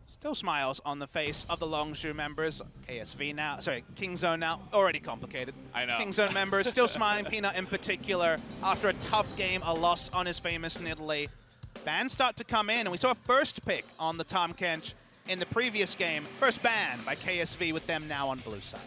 Still smiles on the face of the Longzhu members. KSV now, sorry, Kingzone now, already complicated. I know. Kingzone members still smiling, Peanut in particular, after a tough game, a loss on his famous Nidalee. Bans start to come in, and we saw a first pick on the Tahm Kench in the previous game. First ban by KSV with them now on blue side.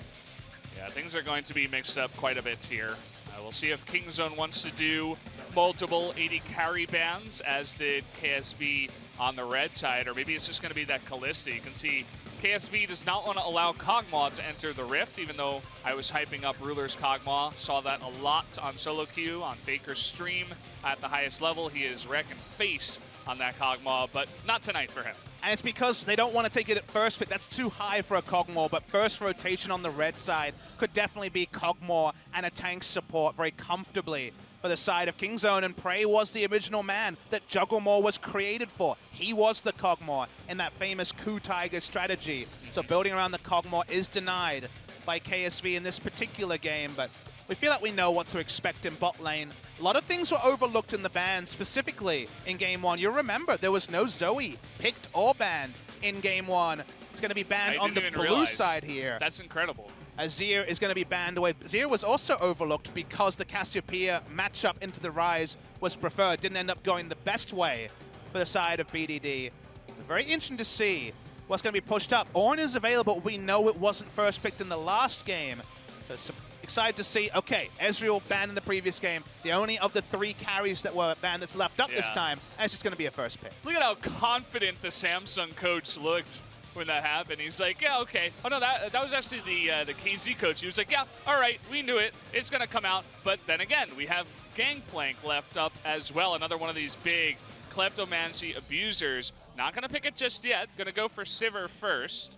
Yeah, things are going to be mixed up quite a bit here. We'll see if Kingzone wants to do multiple 80 carry bans, as did KSV on the red side, or maybe it's just going to be that Kalista. You can see KSV does not want to allow Kog'Maw to enter the Rift, even though I was hyping up Ruler's Kog'Maw. Saw that a lot on solo queue, on Faker's stream at the highest level. He is wreck and face on that Kog'Maw, but not tonight for him. And it's because they don't want to take it at first pick. That's too high for a Kog'Maw, but first rotation on the red side could definitely be Kog'Maw and a tank support very comfortably for the side of Kingzone. And Prey was the original man that Jugglemore was created for. He was the Kog'Maw in that famous Coup Tiger strategy. So building around the Kog'Maw is denied by KSV in this particular game, but we feel like we know what to expect in bot lane. A lot of things were overlooked in the ban, specifically in Game 1. You'll remember there was no Zoe picked or banned in Game 1. It's going to be banned on the blue side here. That's incredible. Azir is going to be banned away. Azir was also overlooked because the Cassiopeia matchup into the Rise was preferred. Didn't end up going the best way for the side of BDD. It's very interesting to see what's going to be pushed up. Ornn is available. We know it wasn't first picked in the last game. So it's excited to see, okay, Ezreal banned in the previous game. The only of the 3 carries that were banned that's left up this time. And it's just going to be a first pick. Look at how confident the Samsung coach looked when that happened. He's like, yeah, okay. Oh, no, that was actually the KZ coach. He was like, yeah, all right, we knew it. It's going to come out. But then again, we have Gangplank left up as well. Another one of these big kleptomancy abusers. Not going to pick it just yet. Going to go for Sivir first.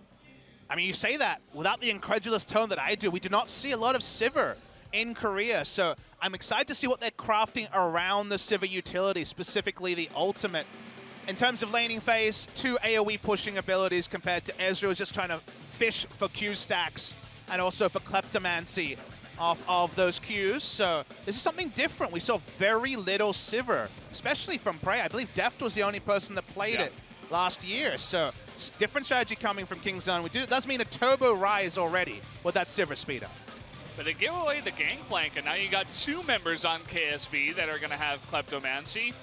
I mean, you say that without the incredulous tone that I do. We do not see a lot of Sivir in Korea, so I'm excited to see what they're crafting around the Sivir utility, specifically the ultimate. In terms of laning phase, 2 AoE pushing abilities compared to Ezreal just trying to fish for Q stacks and also for kleptomancy off of those Qs. So this is something different. We saw very little Sivir, especially from Prey. I believe Deft was the only person that played it last year. So different strategy coming from Kingzone. It does mean a turbo rise already with that Sivir speed up. But they give away the Gangplank, and now you got 2 members on KSV that are going to have Kleptomancy.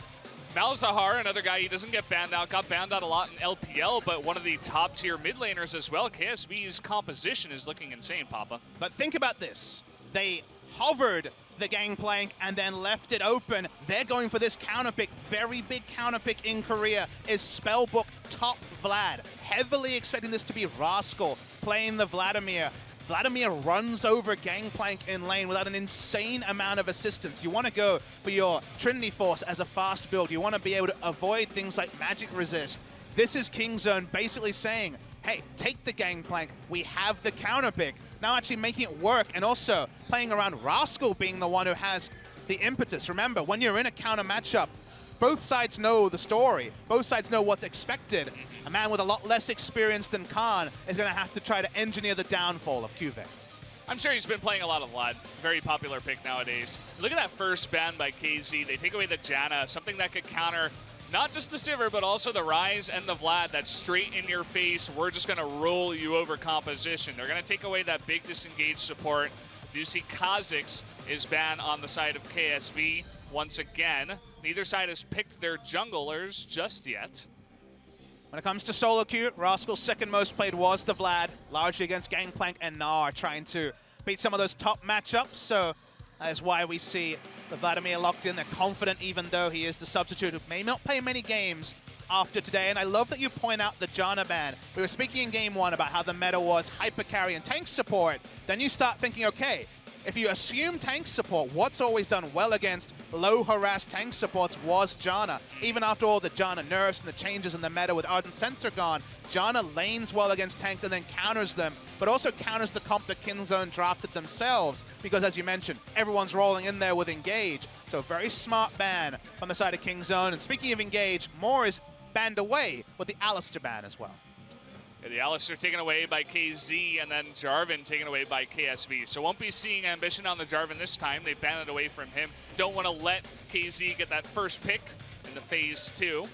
Malzahar, another guy, he doesn't get banned out, got banned out a lot in LPL, but one of the top-tier mid laners as well. KSV's composition is looking insane, Papa. But think about this. They hovered the Gangplank and then left it open. They're going for this counter pick. Very big counter pick in Korea is Spellbook top Vlad. Heavily expecting this to be Rascal playing the Vladimir. Vladimir runs over Gangplank in lane without an insane amount of assistance. You want to go for your Trinity Force as a fast build. You want to be able to avoid things like magic resist. This is Kingzone basically saying, hey, take the Gangplank. We have the counter pick. Now actually making it work, and also playing around Rascal being the one who has the impetus. Remember, when you're in a counter matchup, both sides know the story. Both sides know what's expected. A man with a lot less experience than Khan is going to have to try to engineer the downfall of QV. I'm sure he's been playing a lot of Vlad. Very popular pick nowadays. Look at that first ban by KZ. They take away the Janna, something that could counter not just the Sivir, but also the Rise and the Vlad. That's straight in your face. We're just going to roll you over composition. They're going to take away that big disengaged support. You see Kha'Zix is banned on the side of KSV once again. Neither side has picked their junglers just yet. When it comes to solo queue, Rascal's second most played was the Vlad, largely against Gangplank and Gnar, trying to beat some of those top matchups. So that is why we see the Vladimir locked in. They're confident, even though he is the substitute who may not play many games after today. And I love that you point out the Janna ban. We were speaking in Game 1 about how the meta was hyper carry and tank support. Then you start thinking, okay, if you assume tank support, what's always done well against low harassed tank supports was Janna. Even after all the Janna nerfs and the changes in the meta with Ardent Sensor gone, Janna lanes well against tanks and then counters them, but also counters the comp that Kingzone drafted themselves, because as you mentioned, everyone's rolling in there with Engage. So very smart ban on the side of Kingzone. And speaking of Engage, more is banned away with the Alistar ban as well. Yeah, the Alistar taken away by KZ, and then Jarvan taken away by KSV. So won't be seeing Ambition on the Jarvan this time. They banned it away from him. Don't want to let KZ get that first pick in the phase 2.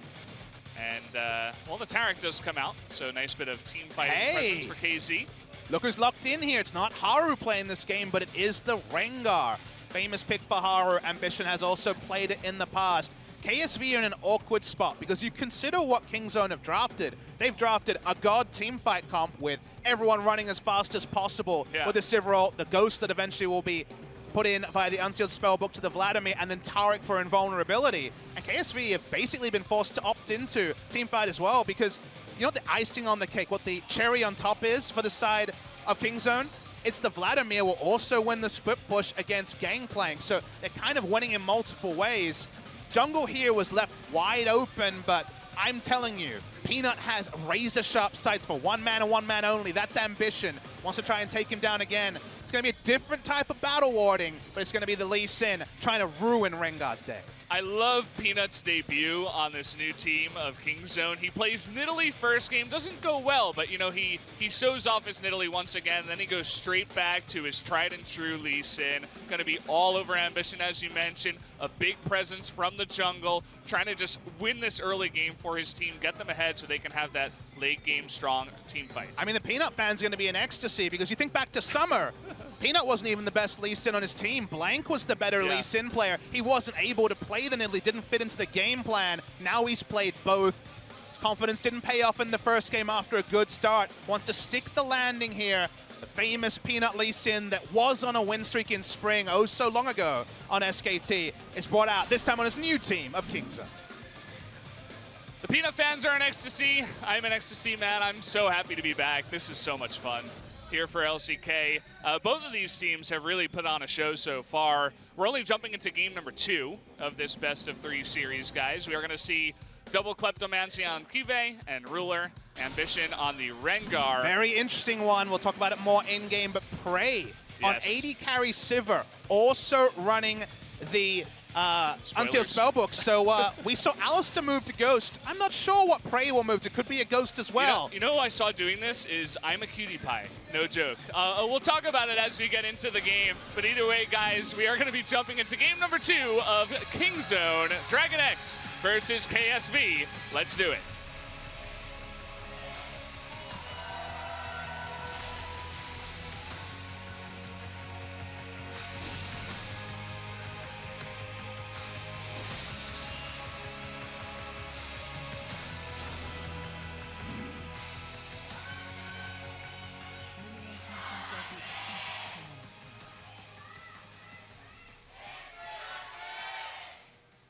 And, well, the Tarek does come out, so nice bit of team fighting presence for KZ. Look who's locked in here. It's not Haru playing this game, but it is the Rengar. Famous pick for Haru. Ambition has also played it in the past. KSV are in an awkward spot because you consider what Kingzone have drafted. They've drafted a god teamfight comp with everyone running as fast as possible with the Sivir ult, the Ghost that eventually will be put in via the Unsealed Spellbook to the Vladimir, and then Tarek for invulnerability. And KSV have basically been forced to opt into teamfight as well because you know what the icing on the cake, what the cherry on top is for the side of Kingzone? It's the Vladimir will also win the split push against Gangplank, so they're kind of winning in multiple ways. Jungle here was left wide open, but I'm telling you, Peanut has razor-sharp sights for one man and one man only. That's Ambition. Wants to try and take him down again. It's going to be a different type of battle warding, but it's going to be the Lee Sin trying to ruin Rengar's day. I love Peanut's debut on this new team of Kingzone. He plays Nidalee first game, doesn't go well, but you know, he shows off his Nidalee once again, then he goes straight back to his tried and true Lee Sin. Gonna be all over Ambition, as you mentioned, a big presence from the jungle, trying to just win this early game for his team, get them ahead so they can have that late game strong team fight. I mean, the Peanut fan's gonna be in ecstasy because you think back to summer, Peanut wasn't even the best Lee Sin on his team. Blank was the better Lee Sin player. He wasn't able to play the Nidalee, didn't fit into the game plan. Now he's played both. His confidence didn't pay off in the first game after a good start. Wants to stick the landing here. The famous Peanut Lee Sin that was on a win streak in spring oh so long ago on SKT is brought out, this time on his new team of Kingzone. The Peanut fans are in ecstasy. I'm in ecstasy, man. I'm so happy to be back. This is so much fun here for LCK. Both of these teams have really put on a show so far. We're only jumping into game number 2 of this best of 3 series, guys. We are going to see double Kleptomancy on Kive and Ruler, Ambition on the Rengar. Very interesting one. We'll talk about it more in-game, but Prey on 80 carry Sivir, also running the Unsealed Spellbook. So we saw Alistair move to Ghost. I'm not sure what Prey will move to. Could be a Ghost as well. You know who I saw doing this is I'm a Cutie Pie. No joke. We'll talk about it as we get into the game. But either way, guys, we are going to be jumping into game number 2 of Kingzone, DragonX versus KSV. Let's do it.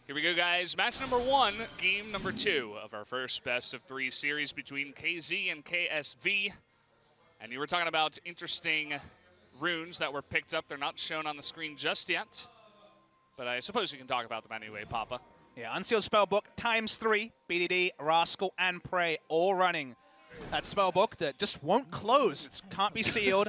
Here we go, guys. Match number 1, game number 2 of our first best of 3 series between KZ and KSV. And you were talking about interesting runes that were picked up. They're not shown on the screen just yet, but I suppose you can talk about them anyway, Papa. Yeah, Unsealed Spellbook ×3, BDD, Rascal, and Prey all running that spellbook that just won't close. It can't be sealed.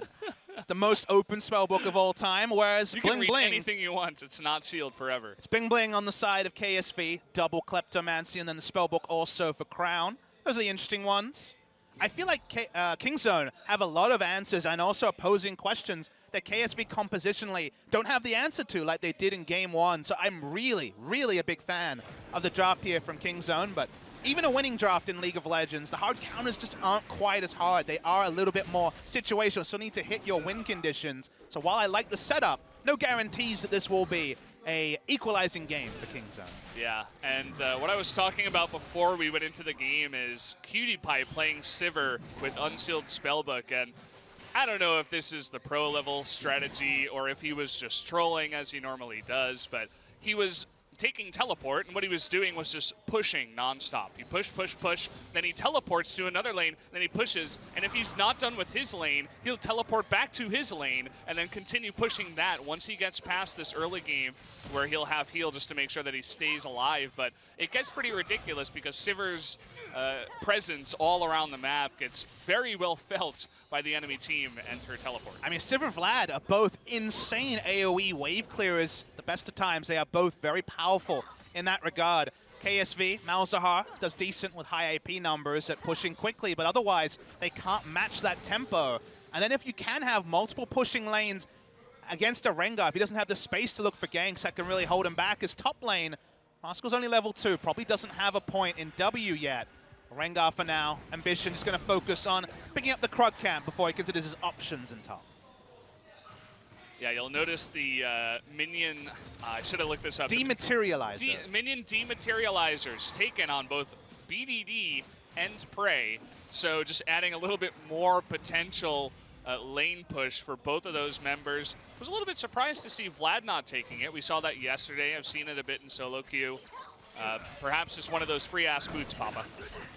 It's the most open spellbook of all time, whereas you Bling can read Bling, anything you want. It's not sealed forever. It's Bling Bling on the side of KSV, double Kleptomancy, and then the spellbook also for Crown. Those are the interesting ones. I feel like Kingzone have a lot of answers and also opposing questions that KSV compositionally don't have the answer to like they did in game 1. So I'm really, really a big fan of the draft here from Kingzone, but even a winning draft in League of Legends, the hard counters just aren't quite as hard. They are a little bit more situational, so need to hit your win conditions. So while I like the setup, no guarantees that this will be a equalizing game for Kingzone. Yeah, and what I was talking about before we went into the game is Cutie Pie playing Sivir with Unsealed Spellbook, and I don't know if this is the pro level strategy or if he was just trolling as he normally does, but he was taking teleport, and what he was doing was just pushing nonstop. He push, push, push, then he teleports to another lane, then he pushes, and if he's not done with his lane, he'll teleport back to his lane and then continue pushing that once he gets past this early game where he'll have heal just to make sure that he stays alive. But it gets pretty ridiculous because Sivir's presence all around the map gets very well felt by the enemy team enter teleport. I mean, Sivir Vlad are both insane AoE wave clearers. The best of times, they are both very powerful in that regard. KSV, Malzahar, does decent with high AP numbers at pushing quickly, but otherwise, they can't match that tempo. And then if you can have multiple pushing lanes against a Rengar, if he doesn't have the space to look for ganks that can really hold him back, his top lane Rascal's only level 2, probably doesn't have a point in W yet. Rengar for now. Ambition is going to focus on picking up the Krug camp before he considers his options in top. Yeah, you'll notice the minion, I should have looked this up. Dematerializer. Minion dematerializers taken on both BDD and Prey. So just adding a little bit more potential lane push for both of those members. Was a little bit surprised to see Vlad not taking it. We saw that yesterday. I've seen it a bit in solo queue. Perhaps just one of those free-ass boots, Papa.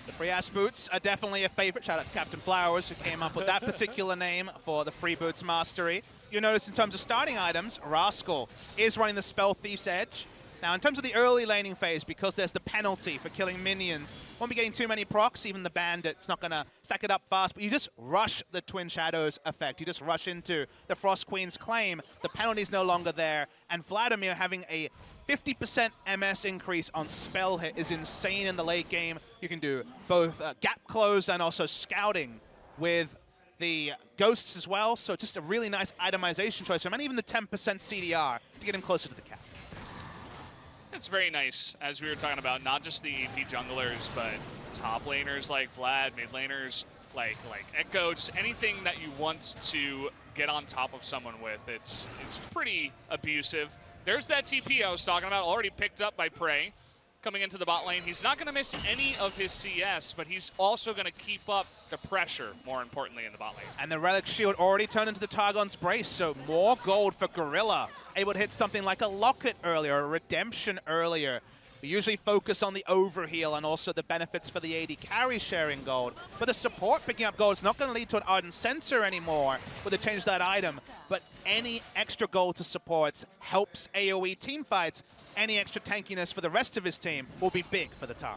The free-ass boots are definitely a favorite. Shout out to Captain Flowers, who came up with that particular name for the free boots mastery. You'll notice in terms of starting items, Rascal is running the Spell Thief's Edge. Now, in terms of the early laning phase, because there's the penalty for killing minions, won't be getting too many procs. Even the Bandit's not going to stack it up fast, but you just rush the Twin Shadows effect. You just rush into the Frost Queen's claim. The penalty's no longer there, and Vladimir having a 50% MS increase on spell hit is insane in the late game. You can do both gap close and also scouting with the ghosts as well, so just a really nice itemization choice, and even the 10% CDR to get him closer to the cap. It's very nice, as we were talking about, not just the AP junglers, but top laners like Vlad, mid laners like Echo, just anything that you want to get on top of someone with. It's pretty abusive. There's that TP I was talking about, already picked up by Prey. Coming into the bot lane, he's not going to miss any of his CS, but he's also going to keep up the pressure, more importantly, in the bot lane. And the Relic Shield already turned into the Targon's Brace, so more gold for Gorilla. Able to hit something like a Locket earlier, a Redemption earlier. We usually focus on the overheal and also the benefits for the AD carry sharing gold, but the support picking up gold is not going to lead to an Ardent Sensor anymore with the change that item, but any extra gold to supports helps AoE teamfights. Any extra tankiness for the rest of his team will be big for the Targ.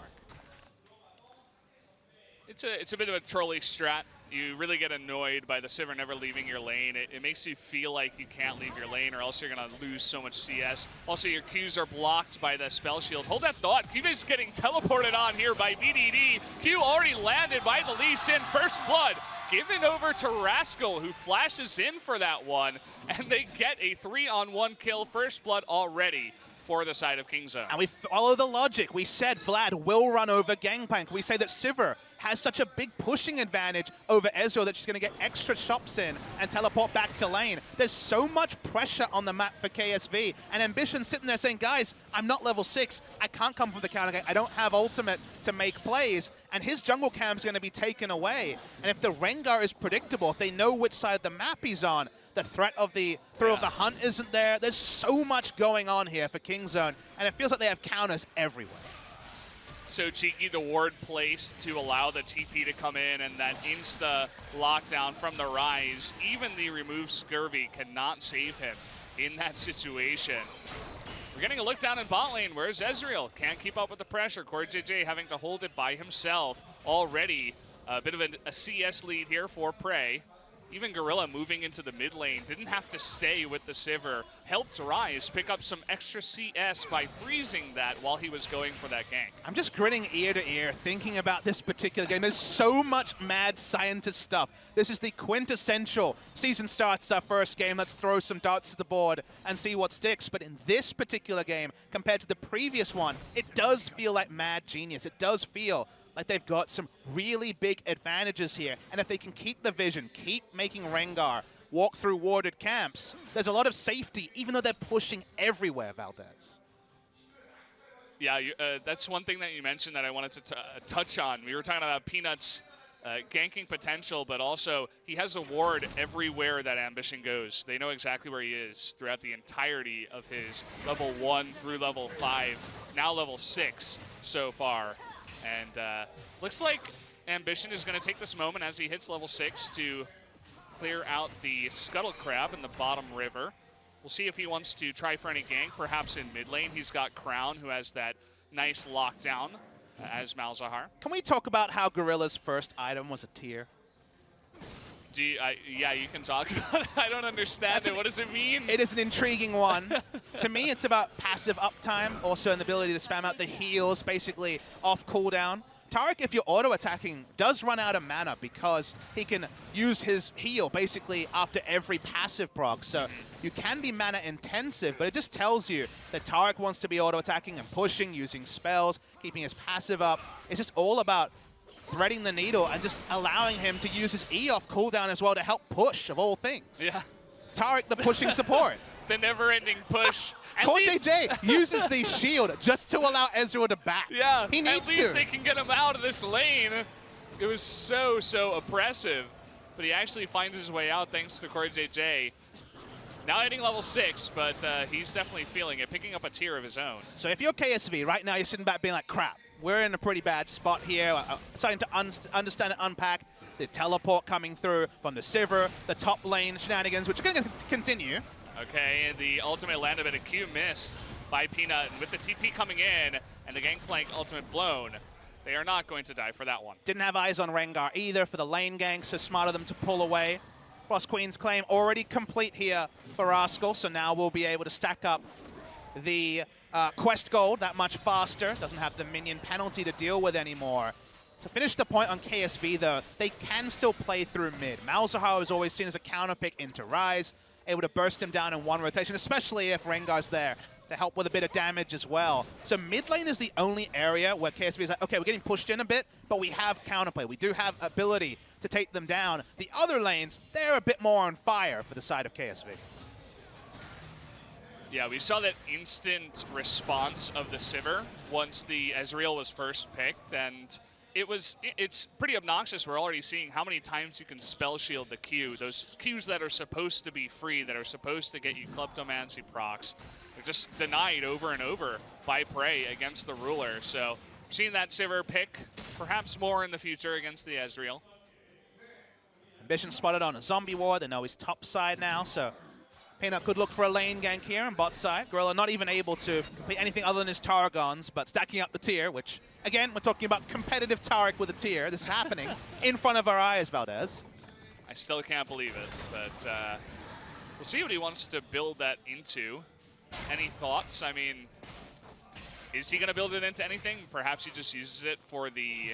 It's a bit of a trolley strat. You really get annoyed by the Sivir never leaving your lane. It makes you feel like you can't leave your lane or else you're going to lose so much CS. Also, your Qs are blocked by the spell shield. Hold that thought. Q is getting teleported on here by BDD. Q already landed by the Lee Sin. First blood given over to Rascal, who flashes in for that one. And they get a 3-on-1 kill. First blood already for the side of Kingzone. And we follow the logic. We said Vlad will run over Gangplank. We say that Sivir has such a big pushing advantage over Ezreal that she's going to get extra shops in and teleport back to lane. There's so much pressure on the map for KSV, and Ambition sitting there saying, guys, I'm not level 6. I can't come from the counter game. I don't have ultimate to make plays, and his jungle camp's going to be taken away. And if the Rengar is predictable, if they know which side of the map he's on, the threat of the thrill of the hunt isn't there. There's so much going on here for Kingzone, and it feels like they have counters everywhere. So cheeky, the ward placed to allow the TP to come in, and that insta lockdown from the Rise. Even the removed Scurvy cannot save him in that situation. We're getting a look down in bot lane. Where's Ezreal? Can't keep up with the pressure. Core JJ having to hold it by himself already. A bit of a CS lead here for Prey. Even Gorilla moving into the mid lane, didn't have to stay with the Sivir. Helped Rise pick up some extra CS by freezing that while he was going for that gank. I'm just grinning ear to ear thinking about this particular game. There's so much mad scientist stuff. This is the quintessential season starts our first game. Let's throw some darts to the board and see what sticks. But in this particular game, compared to the previous one, it does feel like mad genius. It does feel like they've got some really big advantages here. And if they can keep the vision, keep making Rengar walk through warded camps, there's a lot of safety, even though they're pushing everywhere, Valdez. Yeah, that's one thing that you mentioned that I wanted to touch on. We were talking about Peanut's ganking potential, but also he has a ward everywhere that Ambition goes. They know exactly where he is throughout the entirety of his level 1 through level 5, now level 6 so far. And looks like Ambition is going to take this moment as he hits level 6 to clear out the Scuttle Crab in the bottom river. We'll see if he wants to try for any gank, perhaps in mid lane. He's got Crown, who has that nice lockdown as Malzahar. Can we talk about how Gorilla's first item was a tier? Yeah, you can talk about it. I don't understand it. What does it mean? It is an intriguing one. To me, it's about passive uptime, also an ability to spam out the heals, basically off cooldown, Taric, if you're auto-attacking, does run out of mana because he can use his heal basically after every passive proc. So you can be mana intensive, but it just tells you that Taric wants to be auto-attacking and pushing, using spells, keeping his passive up. It's just all about threading the needle and just allowing him to use his E off cooldown as well to help push, of all things. Yeah. Taric, the pushing support. The never-ending push. JJ uses the shield just to allow Ezreal to back. Yeah, he needs to. At least they can get him out of this lane. It was so oppressive, but he actually finds his way out thanks to JJ. Now hitting level 6, but he's definitely feeling it, picking up a tier of his own. So if you're KSV, right now you're sitting back being like, crap, we're in a pretty bad spot here. Starting to understand and unpack the teleport coming through from the Sivir, the top lane shenanigans, which are going to continue. Okay, and the ultimate landed, but a Q missed by Peanut. And with the TP coming in and the Gangplank ultimate blown, they are not going to die for that one. Didn't have eyes on Rengar either for the lane gank, so smart of them to pull away. Frost Queen's claim already complete here for Rascal, so now we'll be able to stack up the quest gold that much faster. Doesn't have the minion penalty to deal with anymore. To finish the point on KSV, though, they can still play through mid. Malzahar is always seen as a counter pick into Ryze, able to burst him down in one rotation, especially if Rengar's there to help with a bit of damage as well. So mid lane is the only area where KSV is like, okay, we're getting pushed in a bit, but we have counterplay. We do have ability to take them down. The other lanes, they're a bit more on fire for the side of KSV. Yeah, we saw that instant response of the Sivir once the Ezreal was first picked, and it's pretty obnoxious. We're already seeing how many times you can spell shield the Q. Those Qs that are supposed to be free, that are supposed to get you kleptomancy procs, they're just denied over and over by Prey against the ruler. So seeing that Sivir pick, perhaps more in the future against the Ezreal. Ambition spotted on a zombie ward. They know he's top side now, so Peanut could look for a lane gank here on bot side. Gorilla not even able to complete anything other than his Targons, but stacking up the tier, which, again, we're talking about competitive Taric with a tier. This is happening in front of our eyes, Valdez. I still can't believe it, but we'll see what he wants to build that into. Any thoughts? I mean, is he going to build it into anything? Perhaps he just uses it for the...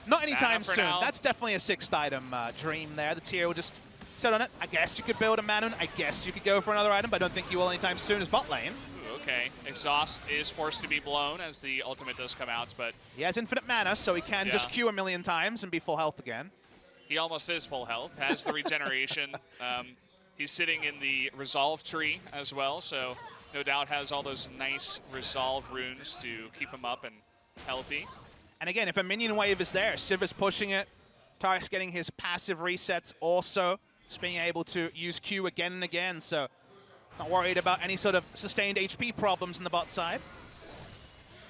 Not anytime soon. Now. That's definitely a 6th item dream there. The tier will just sit on it. I guess you could build a Manon. I guess you could go for another item, but I don't think you will anytime soon as bot lane. Ooh, okay. Exhaust is forced to be blown as the ultimate does come out, but... He has infinite mana, so he can just Q a million times and be full health again. He almost is full health, has the regeneration. He's sitting in the resolve tree as well, so no doubt has all those nice resolve runes to keep him up and healthy. And again, if a minion wave is there, Sivir's pushing it. Taric's getting his passive resets also. Just being able to use Q again and again, so not worried about any sort of sustained HP problems in the bot side.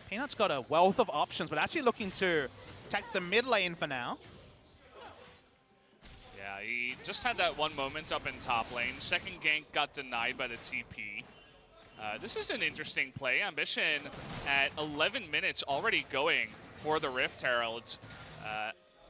Peanut's got a wealth of options, but actually looking to attack the mid lane for now. Yeah, he just had that one moment up in top lane. Second gank got denied by the TP. This is an interesting play. Ambition at 11 minutes already going for the Rift Herald.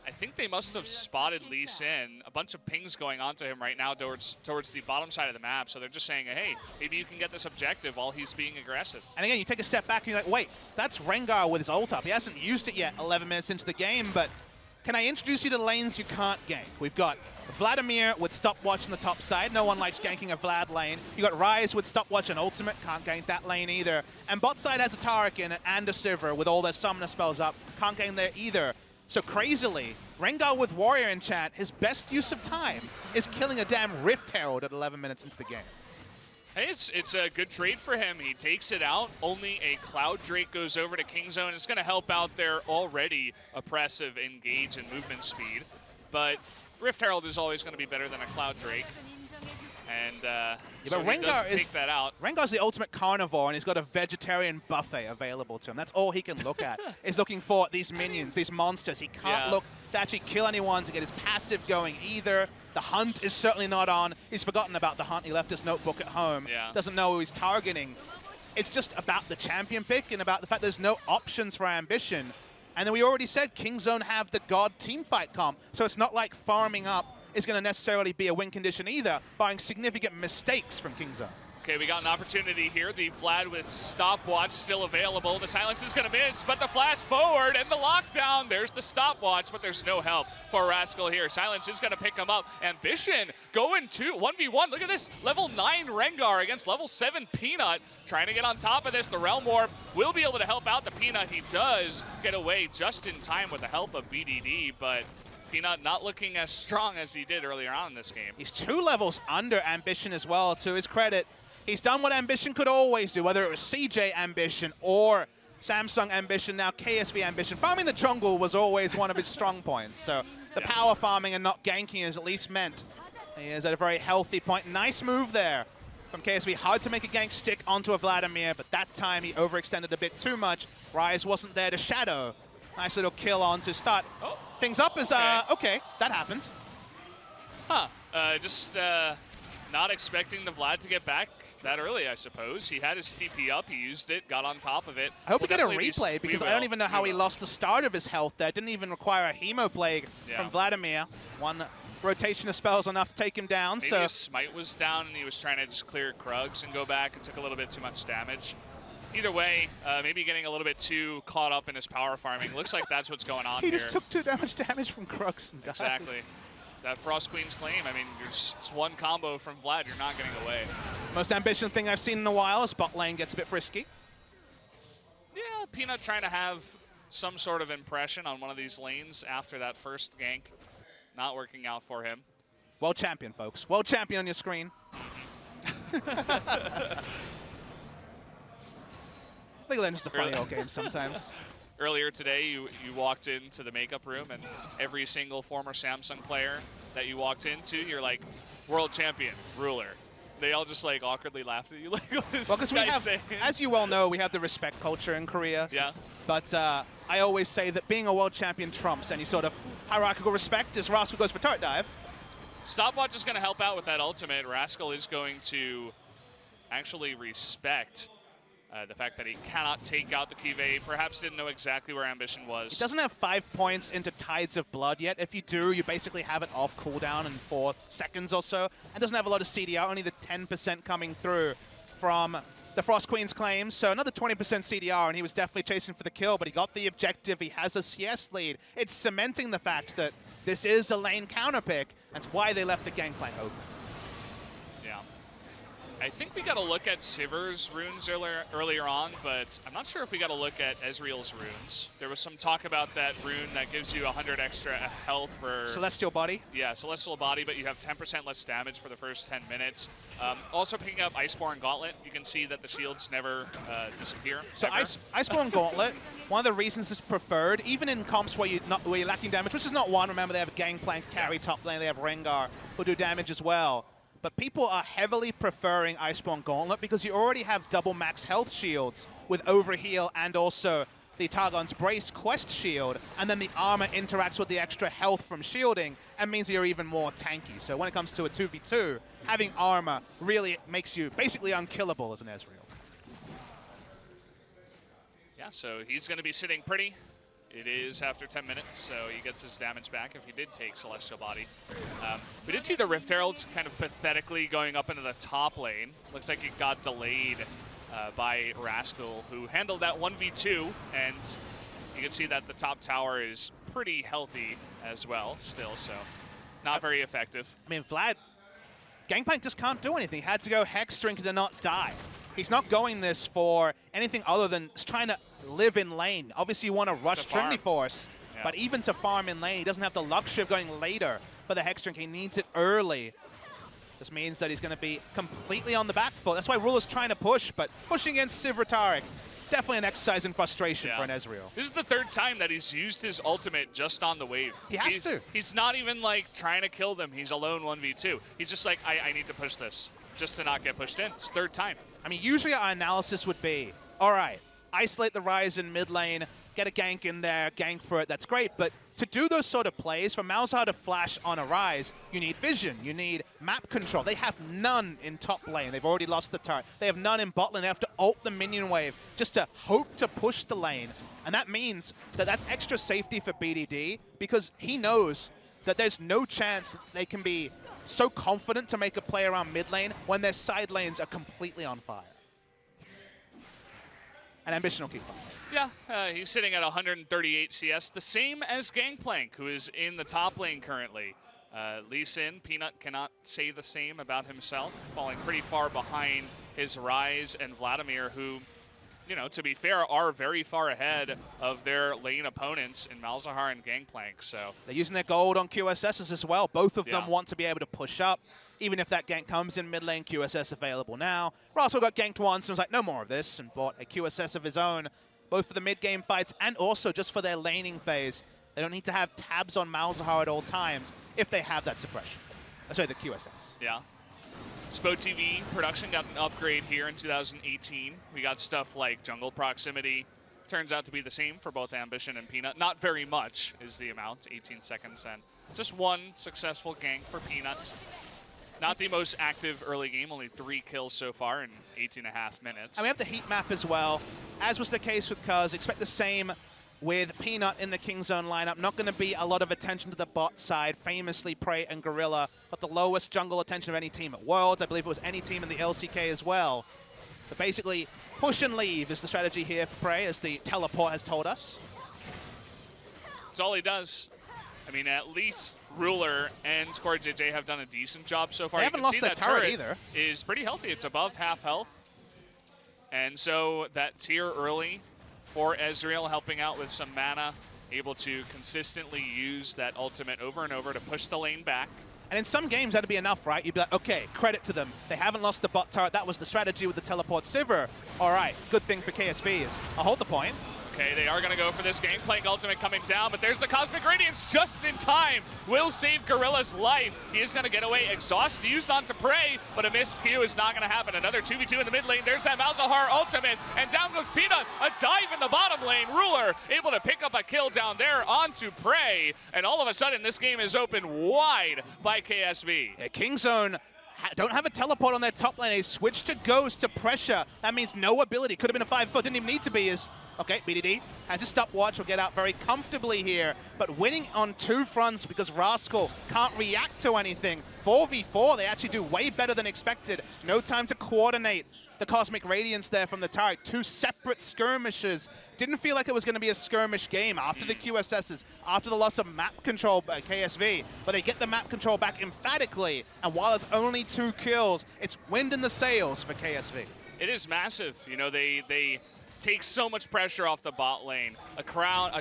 I think they must have spotted Lee Sin. A bunch of pings going on to him right now towards the bottom side of the map. So they're just saying, hey, maybe you can get this objective while he's being aggressive. And again, you take a step back and you're like, wait, that's Rengar with his ult up. He hasn't used it yet 11 minutes into the game, but can I introduce you to lanes you can't gank? We've got Vladimir with stopwatch on the top side. No one likes ganking a Vlad lane. You got Ryze with stopwatch and ultimate. Can't gank that lane either. And bot side has a Taric in it and a Sivir with all their summoner spells up. Can't gank there either. So crazily, Rengar with Warrior Enchant, his best use of time is killing a damn Rift Herald at 11 minutes into the game. Hey, it's a good trade for him. He takes it out. Only a Cloud Drake goes over to Kingzone. It's going to help out their already oppressive engage and movement speed. But Rift Herald is always going to be better than a Cloud Drake. And so he does take that out. Rengar's the ultimate carnivore, and he's got a vegetarian buffet available to him. That's all he can look at, is looking for these minions, these monsters. He can't look to actually kill anyone to get his passive going either. The hunt is certainly not on. He's forgotten about the hunt. He left his notebook at home. Doesn't know who he's targeting. It's just about the champion pick and about the fact there's no options for Ambition. And then we already said Kingzone have the God teamfight comp, so it's not like farming up is going to necessarily be a win condition either, barring significant mistakes from Kingzone. Okay, we got an opportunity here. The Vlad with stopwatch still available. The silence is going to miss, but the flash forward and the lockdown. There's the stopwatch, but there's no help for Rascal here. Silence is going to pick him up. Ambition going to 1v1. Look at this. Level 9 Rengar against level 7 Peanut. Trying to get on top of this. The Realm Orb will be able to help out the Peanut. He does get away just in time with the help of BDD, but Peanut not looking as strong as he did earlier on in this game. He's 2 levels under Ambition as well, to his credit. He's done what Ambition could always do, whether it was CJ Ambition or Samsung Ambition, now KSV Ambition. Farming the jungle was always one of his strong points, so the power farming and not ganking is at least meant he is at a very healthy point. Nice move there from KSV. Hard to make a gank stick onto a Vladimir, but that time he overextended a bit too much. Rise wasn't there to shadow. Nice little kill on to start things up as, okay, that happened. Huh, just not expecting the Vlad to get back that early, I suppose. He had his TP up, he used it, got on top of it. I hope we get a replay because I don't even know how he lost the start of his health there. Didn't even require a Hemo Plague from Vladimir. One rotation of spells enough to take him down. Maybe his smite was down and he was trying to just clear Krugs and go back and took a little bit too much damage. Either way, maybe getting a little bit too caught up in his power farming. Looks like that's what's going on he here. Just took too much damage from Krugs and died. Exactly. That Frost Queen's claim, I mean, it's one combo from Vlad, you're not getting away. Most Ambition thing I've seen in a while is bot lane gets a bit frisky. Yeah, Peanut trying to have some sort of impression on one of these lanes after that first gank. Not working out for him. World champion, folks. World champion on your screen. League of Legends is a funny old game sometimes. Earlier today, you walked into the makeup room, and every single former Samsung player that you walked into, you're like, world champion, ruler. They all just like awkwardly laughed at you. Like, what is this guy saying? As you well know, we have the respect culture in Korea. Yeah. But I always say that being a world champion trumps any sort of hierarchical respect as Rascal goes for turret dive. Stopwatch is going to help out with that ultimate. Rascal is going to actually respect the fact that he cannot take out the Kive. Perhaps didn't know exactly where Ambition was. He doesn't have 5 points into Tides of Blood yet. If you do, you basically have it off cooldown in 4 seconds or so. And doesn't have a lot of CDR, only the 10% coming through from the Frost Queen's claims. So another 20% CDR, and he was definitely chasing for the kill, but he got the objective. He has a CS lead. It's cementing the fact that this is a lane counter pick. That's why they left the Gangplank open. I think we got to look at Sivir's runes earlier on, but I'm not sure if we got to look at Ezreal's runes. There was some talk about that rune that gives you 100 extra health for... Celestial Body? Yeah, Celestial Body, but you have 10% less damage for the first 10 minutes. Also picking up Iceborne Gauntlet, you can see that the shields never disappear. So Iceborne Gauntlet, one of the reasons it's preferred, even in comps where you're lacking damage, which is not one. Remember, they have Gangplank, carry top lane, they have Rengar, who do damage as well. But people are heavily preferring Iceborne Gauntlet because you already have double max health shields with Overheal and also the Targon's Brace quest shield, and then the armor interacts with the extra health from shielding and means you're even more tanky. So when it comes to a 2v2, having armor really makes you basically unkillable as an Ezreal. Yeah, so he's going to be sitting pretty. It is after 10 minutes, so he gets his damage back if he did take Celestial Body. We did see the Rift Herald kind of pathetically going up into the top lane. Looks like it got delayed by Rascal, who handled that 1v2, and you can see that the top tower is pretty healthy as well still, so not very effective. I mean, Vlad, Gangplank just can't do anything. He had to go Hex Drink to not die. He's not going this for anything other than just trying to live in lane. Obviously, you want to rush Trinity Force, but even to farm in lane, he doesn't have the luxury of going later for the Hex Drink. He needs it early. This means that he's going to be completely on the back foot. That's why Ruler's trying to push, but pushing against Sivir Taric, definitely an exercise in frustration for an Ezreal. This is the 3rd time that he's used his ultimate just on the wave. He has to. He's not even like trying to kill them. He's alone 1v2. He's just like, I need to push this just to not get pushed in. It's 3rd time. I mean, usually our analysis would be, all right, isolate the Ryze in mid lane, get a gank in there, gank for it, that's great. But to do those sort of plays, for Malzahar to flash on a Ryze, you need vision, you need map control. They have none in top lane. They've already lost the turret. They have none in bot lane. They have to ult the minion wave just to hope to push the lane. And that means that that's extra safety for BDD because he knows that there's no chance they can be so confident to make a play around mid lane when their side lanes are completely on fire. And Ambition will keep fighting. Yeah, he's sitting at 138 CS, the same as Gangplank, who is in the top lane currently. Lee Sin, Peanut cannot say the same about himself, falling pretty far behind his Rise and Vladimir, who, you know, to be fair, are very far ahead of their lane opponents in Malzahar and Gangplank. So they're using their gold on QSSs as well. Both of them want to be able to push up. Even if that gank comes in mid lane, QSS available now. Russell got ganked once and was like, no more of this, and bought a QSS of his own, both for the mid-game fights and also just for their laning phase. They don't need to have tabs on Malzahar at all times if they have that suppression. Sorry, the QSS. Yeah. Spo TV production got an upgrade here in 2018. We got stuff like jungle proximity. Turns out to be the same for both Ambition and Peanut. Not very much is the amount, 18 seconds, and just one successful gank for Peanut. Not the most active early game, only 3 kills so far in 18.5 minutes. And we have the heat map as well. As was the case with Cuz, expect the same with Peanut in the King Zone lineup. Not going to be a lot of attention to the bot side. Famously, Prey and Gorilla got the lowest jungle attention of any team at Worlds. I believe it was any team in the LCK as well. But basically, push and leave is the strategy here for Prey, as the teleport has told us. That's all he does. I mean, at least Ruler and CoreJJ have done a decent job so far. They haven't lost their turret either. Is pretty healthy. It's above half health. And so that tier early for Ezreal, helping out with some mana, able to consistently use that ultimate over and over to push the lane back. And in some games, that'd be enough, right? You'd be like, okay, credit to them. They haven't lost the bot turret. That was the strategy with the teleport Sivir. All right, good thing for KSV is I'll hold the point. Okay, they are going to go for this Gangplank ultimate coming down, but there's the Cosmic Radiance just in time. Will save Gorilla's life. He is going to get away. Exhaust used onto Prey, but a missed Q is not going to happen. Another 2v2 in the mid lane. There's that Malzahar ultimate, and down goes Peanut. A dive in the bottom lane. Ruler able to pick up a kill down there onto Prey, and all of a sudden this game is open wide by KSV. Yeah, King Zone don't have a teleport on their top lane. They switch to Ghost to pressure. That means no ability. Could have been a 5-4. Didn't even need to be. Okay, BDD has a stopwatch, will get out very comfortably here, but winning on 2 fronts because Rascal can't react to anything. 4v4, they actually do way better than expected. No time to coordinate the Cosmic Radiance there from the turret. 2 separate skirmishes. Didn't feel like it was going to be a skirmish game after the QSSs, after the loss of map control by KSV, but they get the map control back emphatically, and while it's only 2 kills, it's wind in the sails for KSV. It is massive. You know, they take so much pressure off the bot lane. A